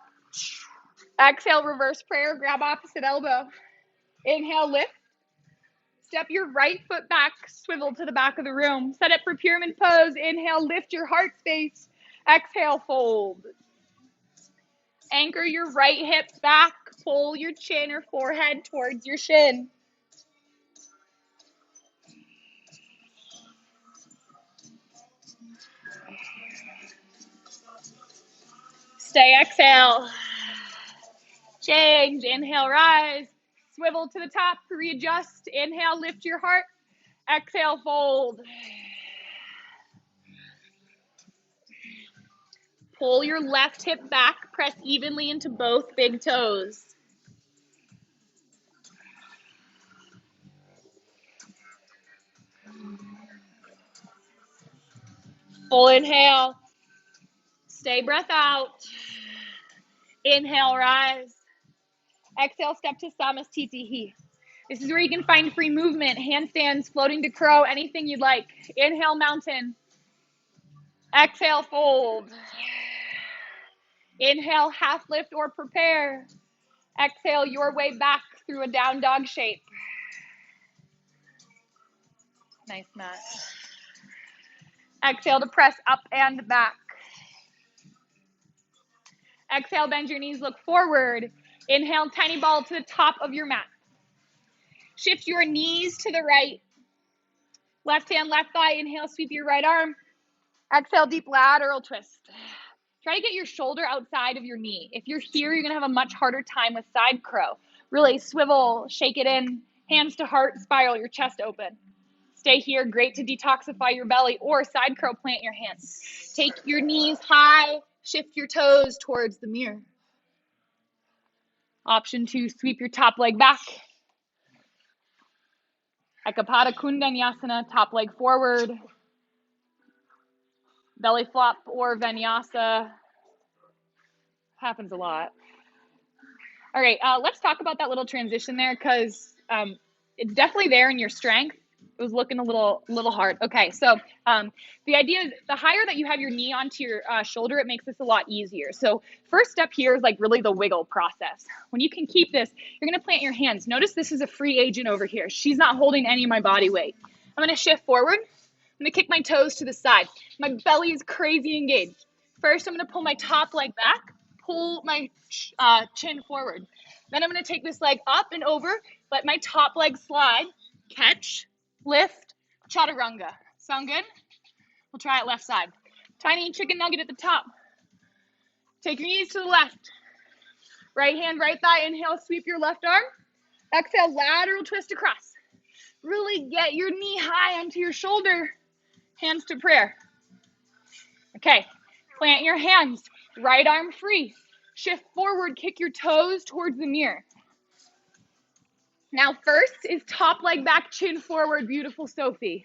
Exhale, reverse prayer, grab opposite elbow. Inhale, lift. Step your right foot back, swivel to the back of the room. Set up for pyramid pose. Inhale, lift your heart space. Exhale, fold. Anchor your right hip back. Pull your chin or forehead towards your shin. Stay, exhale. Change. Inhale, rise. Swivel to the top, readjust. Inhale, lift your heart. Exhale, fold. Pull your left hip back, press evenly into both big toes. Full inhale. Stay breath out. Inhale, rise. Exhale, step to Samastitihi. This is where you can find free movement, handstands, floating to crow, anything you'd like. Inhale, mountain. Exhale, fold. Inhale, half lift or prepare. Exhale your way back through a down dog shape. Nice, Matt. Exhale to press up and back. Exhale, bend your knees, look forward. Inhale, tiny ball to the top of your mat. Shift your knees to the right. Left hand, left thigh. Inhale, sweep your right arm. Exhale, deep lateral twist. Try to get your shoulder outside of your knee. If you're here, you're going to have a much harder time with side crow. Really swivel, shake it in, hands to heart, spiral your chest open. Stay here, great to detoxify your belly, or side crow, plant your hands. Take your knees high, shift your toes towards the mirror. Option 2, sweep your top leg back. Ekapada Kundanyasana, top leg forward. Belly flop or vinyasa. Happens a lot. All right, let's talk about that little transition there because it's definitely there in your strength. It was looking a little hard. Okay, so the idea is the higher that you have your knee onto your shoulder, it makes this a lot easier. So first step here is like really the wiggle process. When you can keep this, you're gonna plant your hands. Notice this is a free agent over here. She's not holding any of my body weight. I'm gonna shift forward. I'm gonna kick my toes to the side. My belly is crazy engaged. First, I'm gonna pull my top leg back, pull my chin forward. Then I'm gonna take this leg up and over, let my top leg slide, catch, lift, chaturanga. Sound good? We'll try it left side. Tiny chicken nugget at the top. Take your knees to the left. Right hand, right thigh. Inhale, sweep your left arm. Exhale, lateral twist across. Really get your knee high onto your shoulder. Hands to prayer. Okay, plant your hands. Right arm free. Shift forward, kick your toes towards the mirror. Now first is top leg back, chin forward, beautiful Sophie.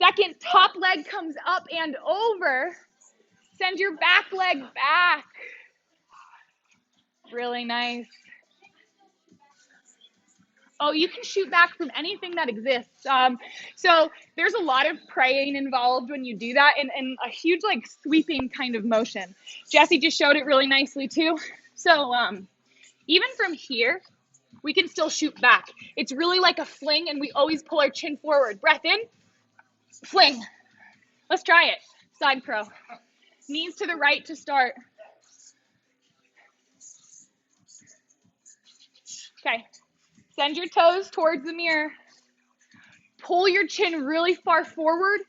Second, top leg comes up and over. Send your back leg back. Really nice. Oh, you can shoot back from anything that exists. So there's a lot of praying involved when you do that and a huge like sweeping kind of motion. Jessie just showed it really nicely too. So even from here, we can still shoot back. It's really like a fling and we always pull our chin forward. Breath in, fling. Let's try it. Side crow. Knees to the right to start. Okay. Send your toes towards the mirror. Pull your chin really far forward.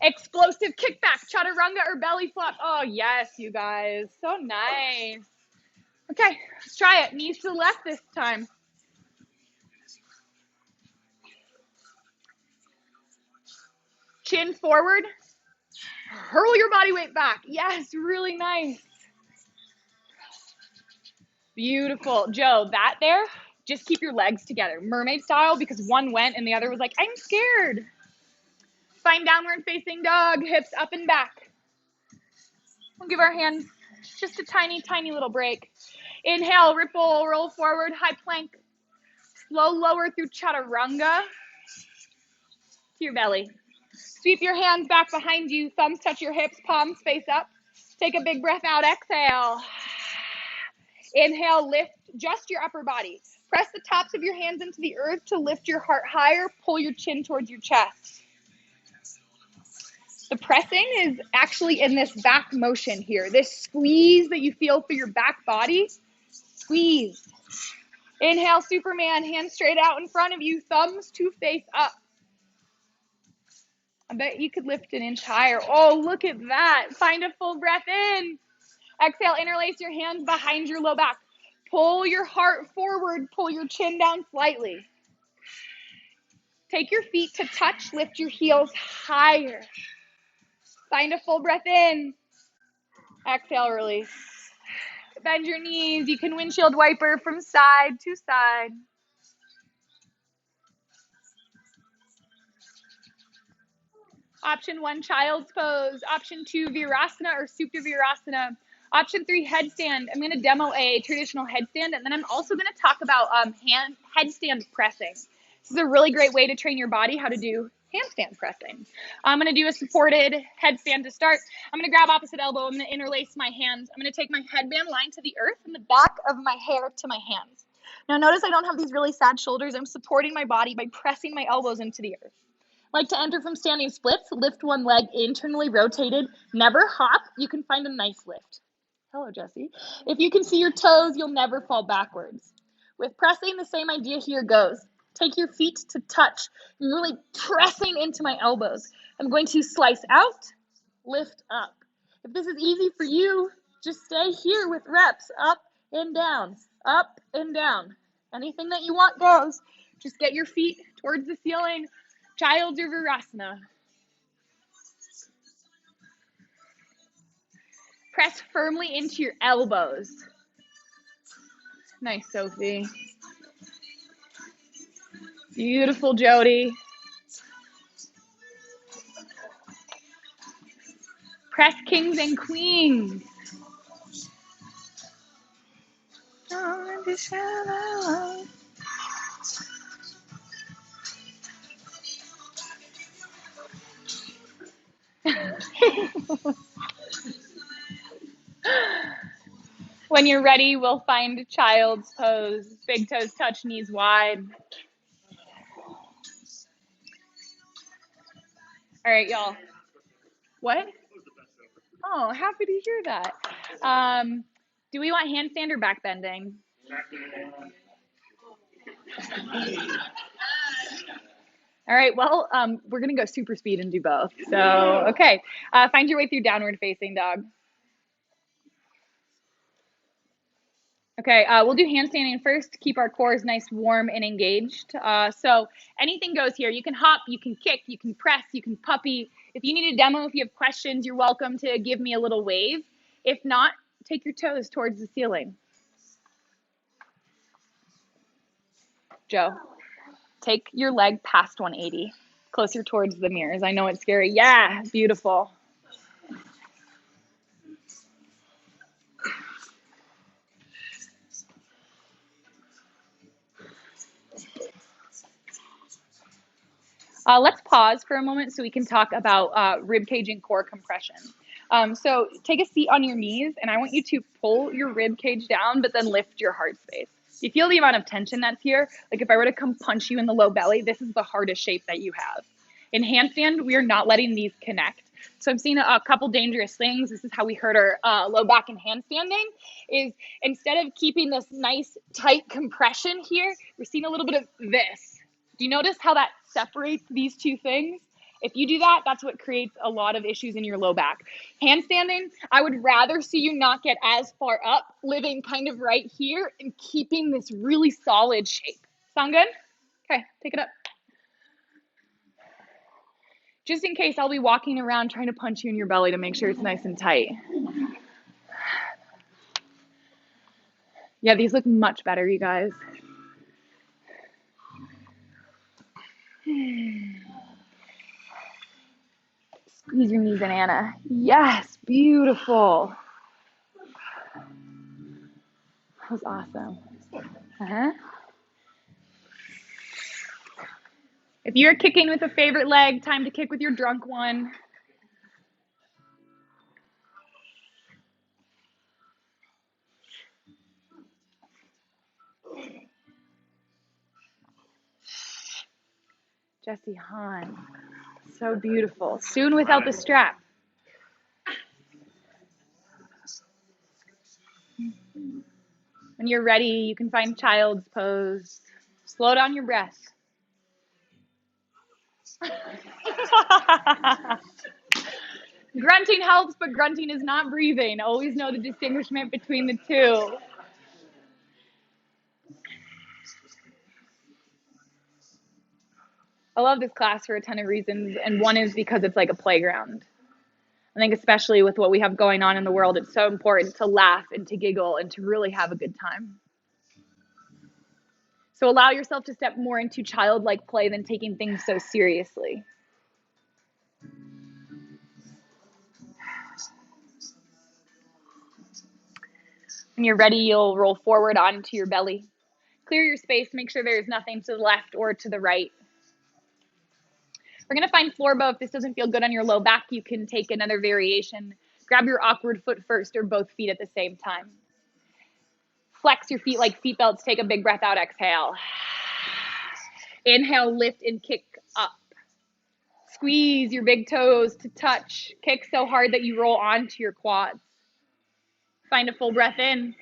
Explosive kickback, chaturanga or belly flop. Oh, yes, you guys. So nice. Okay, let's try it. Knees to the left this time. Chin forward. Hurl your body weight back. Yes, really nice. Beautiful. Joe, that there, just keep your legs together. Mermaid style, because one went and the other was like, I'm scared. Find downward facing dog, hips up and back. We'll give our hands Just a tiny, tiny little break. Inhale, ripple, roll forward, high plank. Slow lower through chaturanga to your belly. Sweep your hands back behind you, thumbs touch your hips, palms face up. Take a big breath out, exhale. Inhale, lift just your upper body. Press the tops of your hands into the earth to lift your heart higher, pull your chin towards your chest. The pressing is actually in this back motion here, this squeeze that you feel through your back body. Squeeze. Inhale, Superman, hands straight out in front of you, thumbs to face up. I bet you could lift an inch higher. Oh, look at that. Find a full breath in. Exhale, interlace your hands behind your low back. Pull your heart forward, pull your chin down slightly. Take your feet to touch, lift your heels higher. Find a full breath in. Exhale, release. Bend your knees. You can windshield wiper from side to side. Option 1, child's pose. Option 2, Virasana or Supta Virasana. Option 3, headstand. I'm going to demo a traditional headstand, and then I'm also going to talk about headstand pressing. This is a really great way to train your body how to do handstand pressing. I'm going to do a supported headstand to start. I'm going to grab opposite elbow. I'm going to interlace my hands. I'm going to take my headband line to the earth and the back of my hair to my hands. Now notice I don't have these really sad shoulders. I'm supporting my body by pressing my elbows into the earth. Like to enter from standing splits, lift one leg internally rotated, never hop. You can find a nice lift. Hello, Jesse. If you can see your toes, you'll never fall backwards. With pressing, the same idea here goes. Take your feet to touch. I'm really pressing into my elbows. I'm going to slice out, lift up. If this is easy for you, just stay here with reps, up and down, up and down. Anything that you want goes. Just get your feet towards the ceiling. Child's or Virasana. Press firmly into your elbows. Nice, Sophie. Beautiful, Jody. Press kings and queens. When you're ready, we'll find child's pose. Big toes touch, knees wide. All right, y'all. What? Oh, happy to hear that. Do we want handstand or back bending? All right, well, we're going to go super speed and do both. So, okay. Find your way through downward facing dog. Okay, we'll do handstanding first to keep our cores nice, warm, and engaged. So anything goes here. You can hop, you can kick, you can press, you can puppy. If you need a demo, if you have questions, you're welcome to give me a little wave. If not, take your toes towards the ceiling. Joe, take your leg past 180, closer towards the mirrors. I know it's scary. Yeah, beautiful. Let's pause for a moment so we can talk about rib cage and core compression. So take a seat on your knees, and I want you to pull your rib cage down, but then lift your heart space. You feel the amount of tension that's here? Like if I were to come punch you in the low belly, this is the hardest shape that you have. In handstand, we are not letting these connect. So I'm seeing a couple dangerous things. This is how we hurt our low back in handstanding, is instead of keeping this nice tight compression here, we're seeing a little bit of this. Do you notice how that separates these two things? If you do that, that's what creates a lot of issues in your low back. Handstanding, I would rather see you not get as far up, living kind of right here and keeping this really solid shape. Sound good? Okay, take it up. Just in case, I'll be walking around trying to punch you in your belly to make sure it's nice and tight. Yeah, these look much better, you guys. Squeeze your knees in, Anna. Yes, beautiful. That was awesome. Uh-huh. If you're kicking with a favorite leg, time to kick with your drunk one. Jesse Hahn. So beautiful. Soon without the strap. When you're ready, you can find child's pose. Slow down your breath. Grunting helps, but grunting is not breathing. Always know the distinguishment between the two. I love this class for a ton of reasons, and one is because it's like a playground. I think especially with what we have going on in the world, it's so important to laugh and to giggle and to really have a good time. So allow yourself to step more into childlike play than taking things so seriously. When you're ready, you'll roll forward onto your belly. Clear your space, make sure there's nothing to the left or to the right. We're gonna find floor bow. If this doesn't feel good on your low back, you can take another variation. Grab your awkward foot first or both feet at the same time. Flex your feet like seat belts. Take a big breath out, exhale. Inhale, lift and kick up. Squeeze your big toes to touch. Kick so hard that you roll onto your quads. Find a full breath in.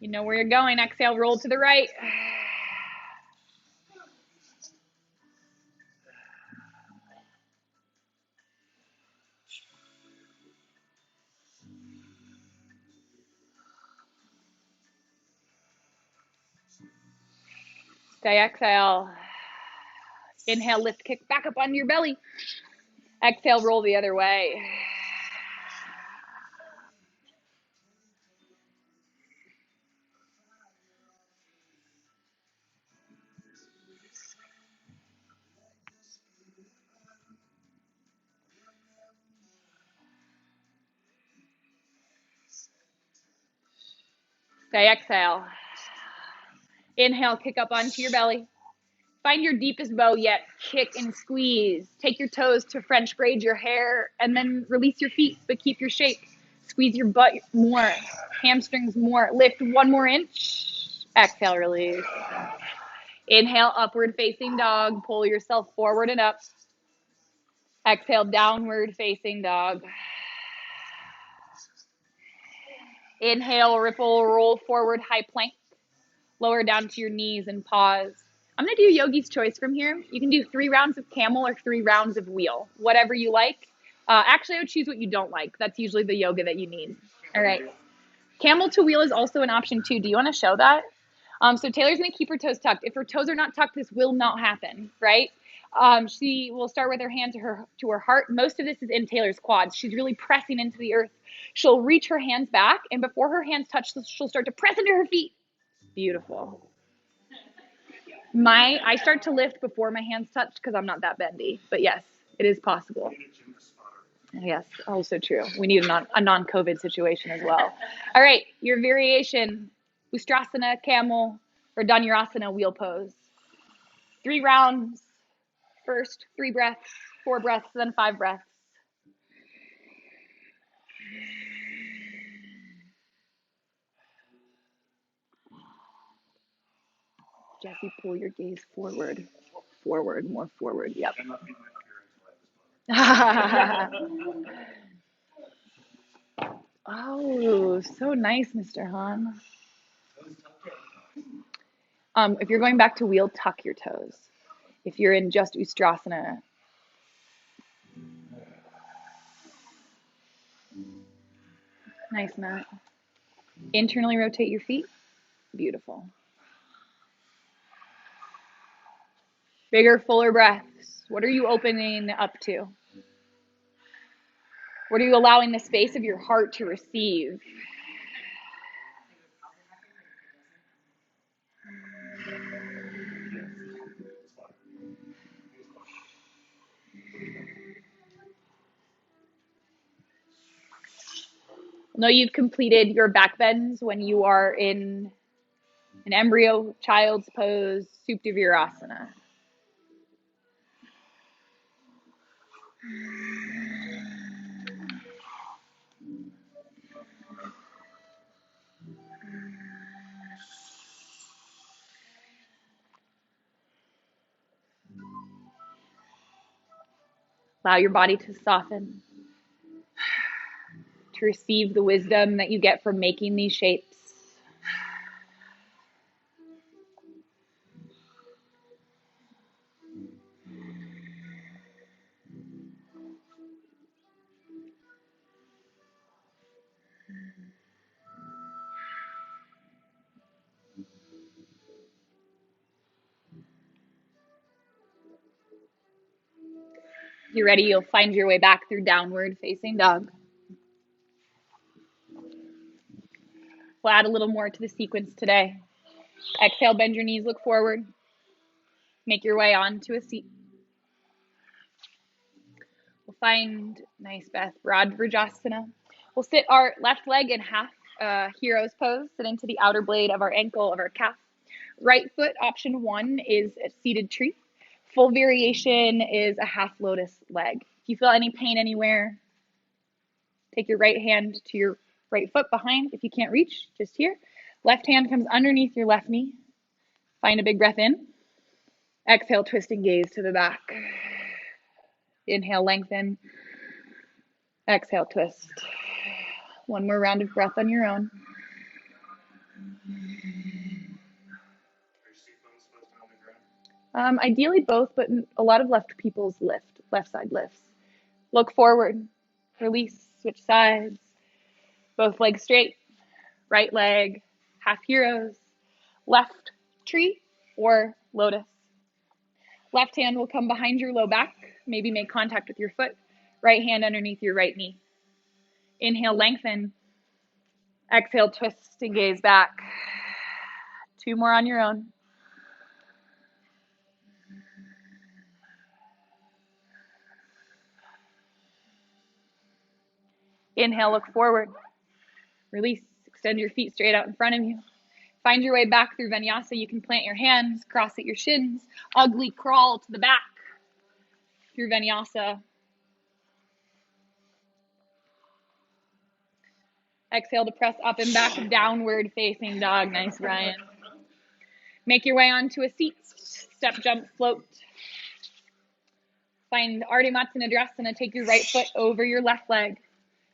You know where you're going. Exhale, roll to the right. Stay, exhale. Inhale, lift, kick back up onto your belly. Exhale, roll the other way. Stay, exhale. Inhale, kick up onto your belly. Find your deepest bow yet. Kick and squeeze. Take your toes to French braid your hair and then release your feet, but keep your shape. Squeeze your butt more. Hamstrings more. Lift one more inch. Exhale, release. Inhale, upward facing dog. Pull yourself forward and up. Exhale, downward facing dog. Inhale, ripple, roll forward, high plank. Lower down to your knees and pause. I'm going to do yogi's choice from here. You can do 3 rounds of camel or 3 rounds of wheel, whatever you like. Actually, I would choose what you don't like. That's usually the yoga that you need. All right. Camel to wheel is also an option too. Do you want to show that? So Taylor's going to keep her toes tucked. If her toes are not tucked, this will not happen, right? She will start with her hand to her heart. Most of this is in Taylor's quads. She's really pressing into the earth. She'll reach her hands back, and before her hands touch, she'll start to press into her feet. Beautiful. I start to lift before my hands touch because I'm not that bendy. But yes, it is possible. Yes, also true. We need a non-COVID situation as well. All right, your variation, Ustrasana, camel, or Dhanurasana wheel pose. 3 rounds. First, 3 breaths, 4 breaths, then 5 breaths. Jesse, pull your gaze forward. Forward, more forward. Yep. Oh, so nice, Mr. Hahn. If you're going back to wheel, tuck your toes. If you're in just Ustrasana, nice, Matt. Internally rotate your feet. Beautiful. Bigger, fuller breaths. What are you opening up to? What are you allowing the space of your heart to receive? Know you've completed your back bends when you are in An embryo child's pose, Supta Virasana. Allow your body to soften, to receive the wisdom that you get from making these shapes. If you're ready, you'll find your way back through downward facing dog. We'll add a little more to the sequence today. Exhale, bend your knees, look forward. Make your way onto a seat. We'll find nice Beth Broad Vrajasana. We'll sit our left leg in half hero's pose, sitting to the outer blade of our ankle of our calf. Right foot, option 1, is a seated tree. Full variation is a half lotus leg. If you feel any pain anywhere, take your right hand to your right foot behind. If you can't reach, just here. Left hand comes underneath your left knee. Find a big breath in. Exhale, twist and gaze to the back. Inhale, lengthen. Exhale, twist. One more round of breath on your own. Ideally both, but a lot of left side lifts. Look forward, release, switch sides. Both legs straight, right leg, half heroes, left tree or lotus. Left hand will come behind your low back, maybe make contact with your foot. Right hand underneath your right knee. Inhale, lengthen. Exhale, twist and gaze back. 2 more on your own. Inhale, look forward. Release, extend your feet straight out in front of you. Find your way back through vinyasa. You can plant your hands, cross at your shins, ugly crawl to the back through vinyasa. Exhale to press up and back, downward facing dog. Nice, Ryan. Make your way onto a seat. Step, jump, float. Find Ardha Matsyendrasana. Take your right foot over your left leg.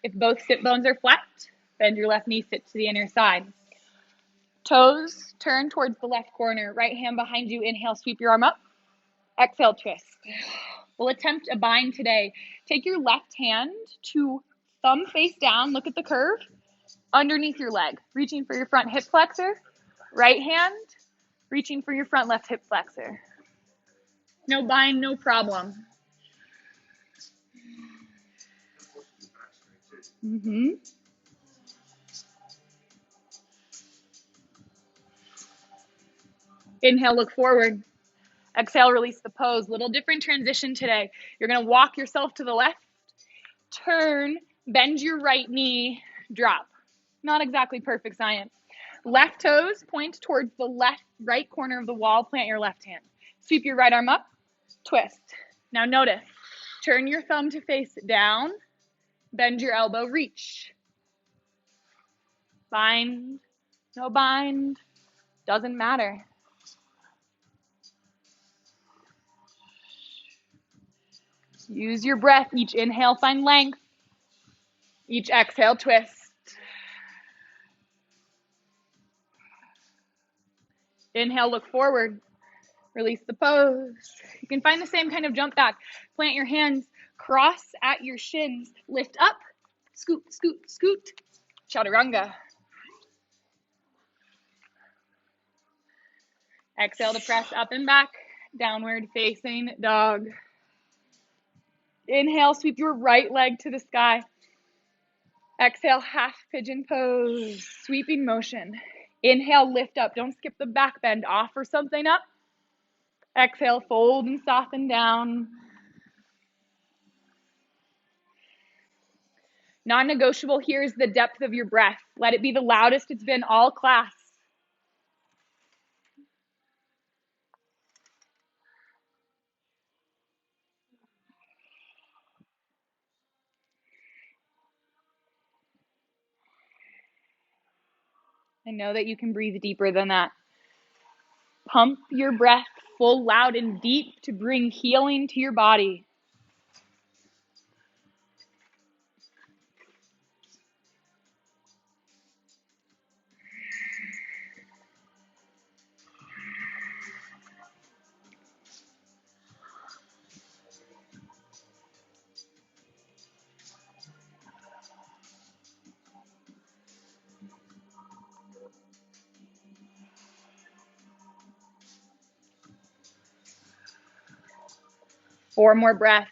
If both sit bones are flat, bend your left knee, sit to the inner side. Toes turn towards the left corner. Right hand behind you. Inhale, sweep your arm up. Exhale, twist. We'll attempt a bind today. Take your left hand to thumb face down. Look at the curve. Underneath your leg. Reaching for your front hip flexor. Right hand reaching for your front left hip flexor. No bind, no problem. Inhale, look forward. Exhale, release the pose. Little different transition today. You're going to walk yourself to the left, turn, bend your right knee, drop. Not exactly perfect science. Left toes point towards the right corner of the wall. Plant your left hand. Sweep your right arm up, twist. Now notice, turn your thumb to face down, bend your elbow, reach. Bind, no bind, doesn't matter. Use your breath. Each inhale, find length. Each exhale, twist. Inhale, look forward. Release the pose. You can find the same kind of jump back. Plant your hands, cross at your shins, lift up, scoot, scoot, scoot. Chaturanga. Exhale to press up and back, downward facing dog. Inhale, sweep your right leg to the sky. Exhale, half pigeon pose, sweeping motion. Inhale, lift up. Don't skip the back bend. Offer something up. Exhale, fold and soften down. Non-negotiable here is the depth of your breath. Let it be the loudest it's been all class. And know that you can breathe deeper than that. Pump your breath full, loud, and deep to bring healing to your body. Four more breaths.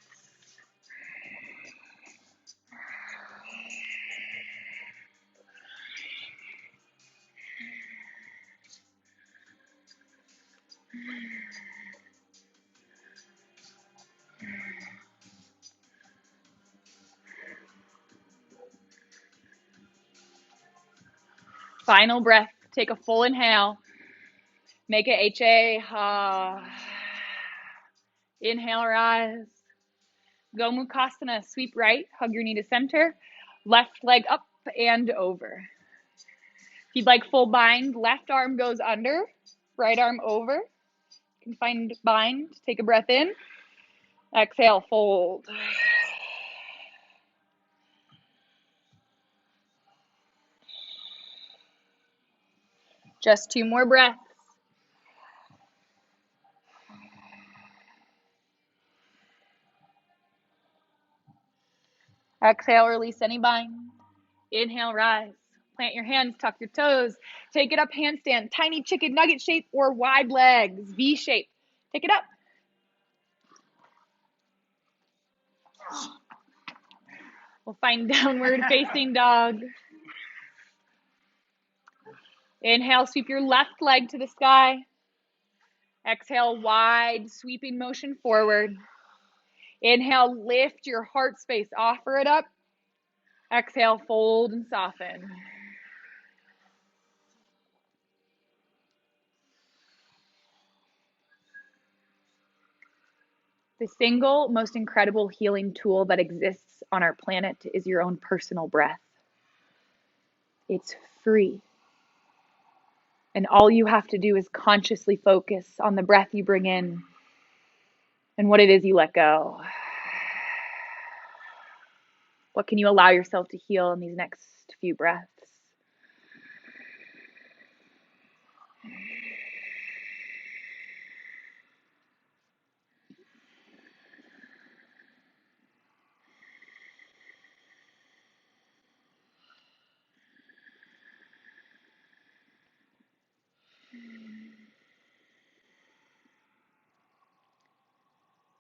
Final breath. Take a full inhale. Make it HA. Inhale, rise. Gomukhasana. Sweep right. Hug your knee to center. Left leg up and over. If you'd like full bind, left arm goes under, right arm over. You can find bind. Take a breath in. Exhale, fold. Just two more breaths. Exhale, release any bind. Inhale, rise. Plant your hands, tuck your toes. Take it up, handstand, tiny chicken nugget shape or wide legs, V shape. Take it up. We'll find downward facing dog. Inhale, sweep your left leg to the sky. Exhale, wide sweeping motion forward. Inhale, lift your heart space, offer it up. Exhale, fold and soften. The single most incredible healing tool that exists on our planet is your own personal breath. It's free. And all you have to do is consciously focus on the breath you bring in and what it is you let go. What can you allow yourself to heal in these next few breaths?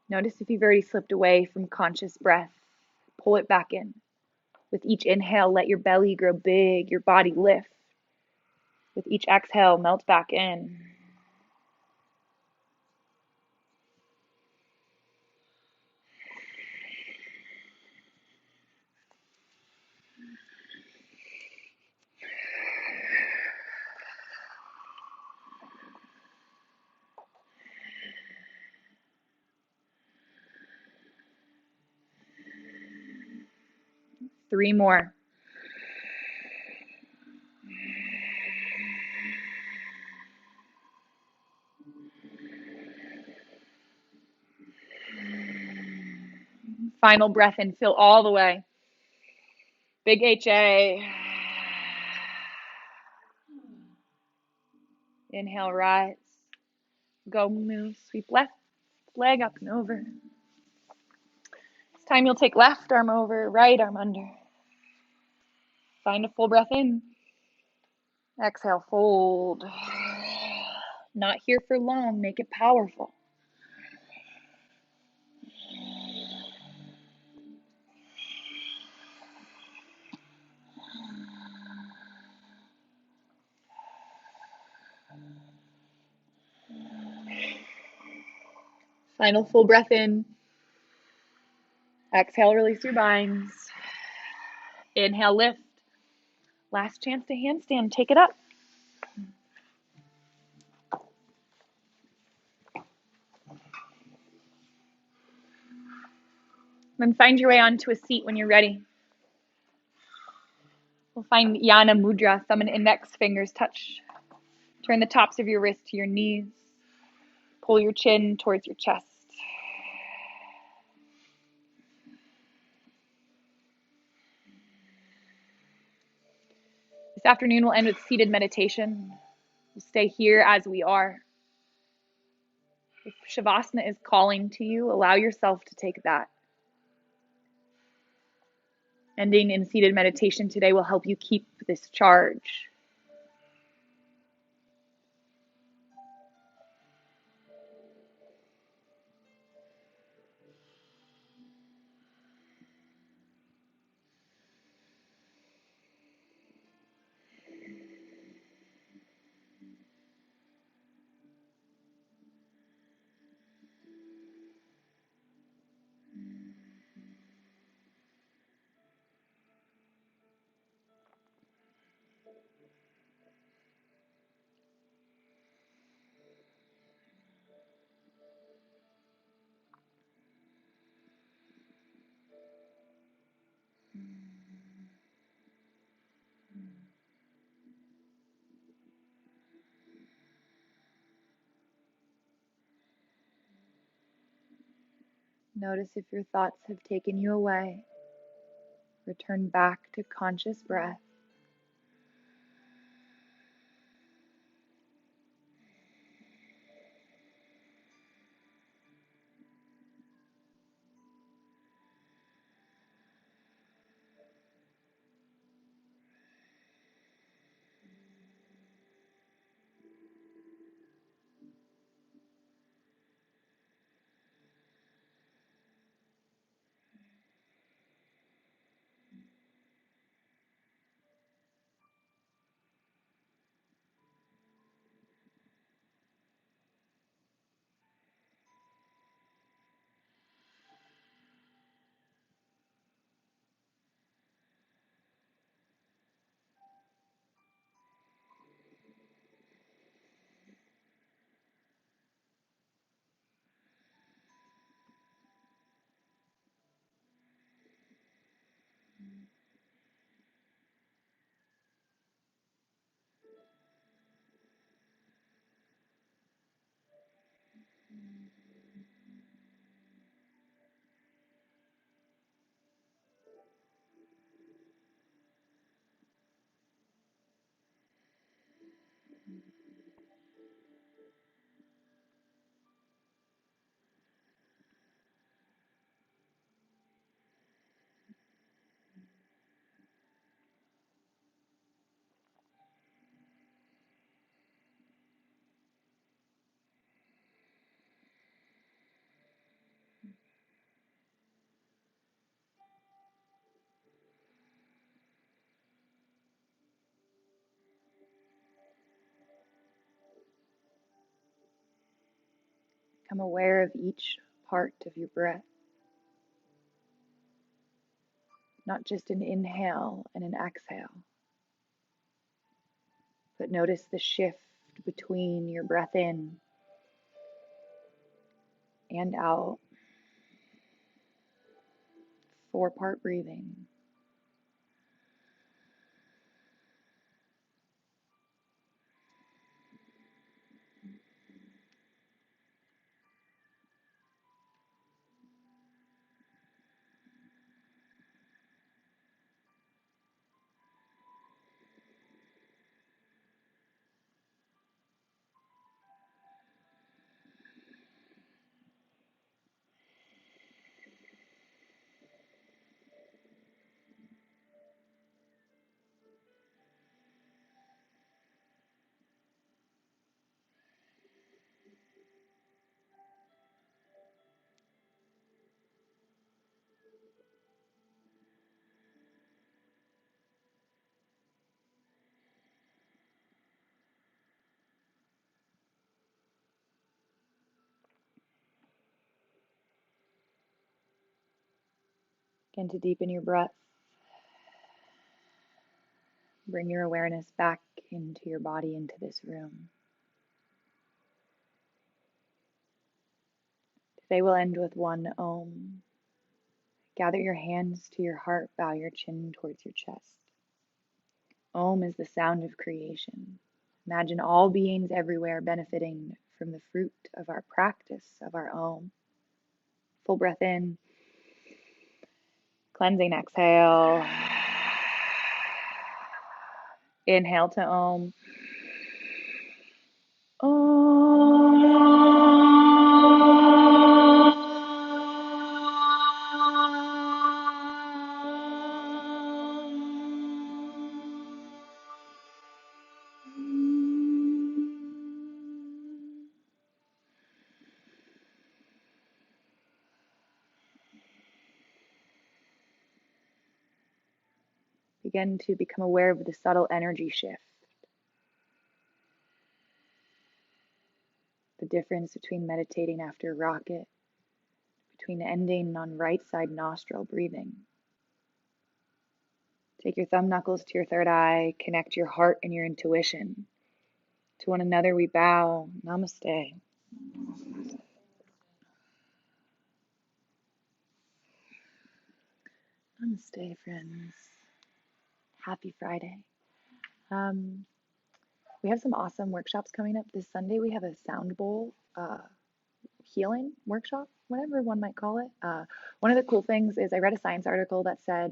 Notice if you've already slipped away from conscious breath. Pull it back in. With each inhale, let your belly grow big, your body lift. With each exhale, melt back in. Three more. Final breath in, fill all the way. Big HA. Inhale, rise. Go move, sweep left leg up and over. This time you'll take left arm over, right arm under. Find a full breath in. Exhale, fold. Not here for long, make it powerful. Final full breath in. Exhale, release your binds. Inhale, lift. Last chance to handstand, take it up. Then find your way onto a seat when you're ready. We'll find Yana Mudra. Thumb and index fingers touch. Turn the tops of your wrists to your knees. Pull your chin towards your chest. This afternoon we'll end with seated meditation. We'll stay here as we are. If Shavasana is calling to you, allow yourself to take that. Ending in seated meditation today will help you keep this charge. Notice if your thoughts have taken you away. Return back to conscious breath. Become aware of each part of your breath. Not just an inhale and an exhale, but notice the shift between your breath in and out. 4-part breathing. Again, to deepen your breath, bring your awareness back into your body, into this room. Today we'll end with one Om. Gather your hands to your heart, bow your chin towards your chest. Om is the sound of creation. Imagine all beings everywhere benefiting from the fruit of our practice of our Om. Full breath in, cleansing exhale. Inhale to Om. Begin to become aware of the subtle energy shift. The difference between meditating after rocket, between ending on right side nostril breathing. Take your thumb knuckles to your third eye, connect your heart and your intuition. To one another we bow. Namaste. Namaste, friends. Happy Friday. We have some awesome workshops coming up. This Sunday we have a sound bowl healing workshop, whatever one might call it. One of the cool things is I read a science article that said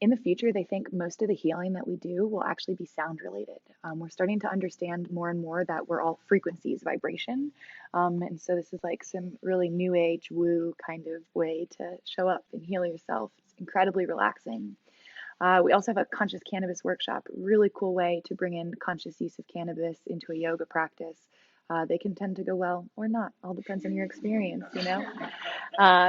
in the future they think most of the healing that we do will actually be sound related. We're starting to understand more and more that we're all frequencies, vibration. And so this is like some really new age woo kind of way to show up and heal yourself. It's incredibly relaxing. We also have a conscious cannabis workshop, really cool way to bring in conscious use of cannabis into a yoga practice. They can tend to go well or not, all depends on your experience, you know.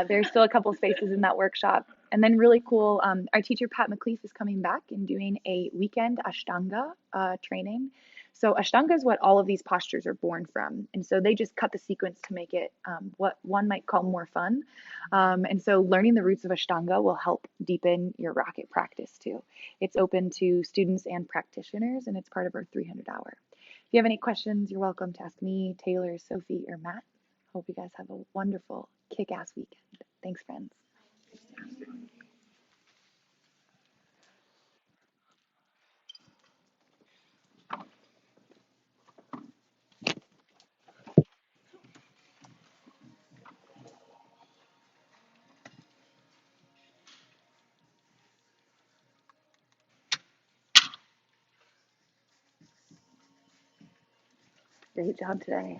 There's still a couple spaces in that workshop. And then really cool, our teacher Pat McLeaf is coming back and doing a weekend Ashtanga training. So Ashtanga is what all of these postures are born from. And so they just cut the sequence to make it what one might call more fun. And so learning the roots of Ashtanga will help deepen your rocket practice too. It's open to students and practitioners, and it's part of our 300 hour. If you have any questions, you're welcome to ask me, Taylor, Sophie, or Matt. Hope you guys have a wonderful, kick-ass weekend. Thanks, friends. Great job today.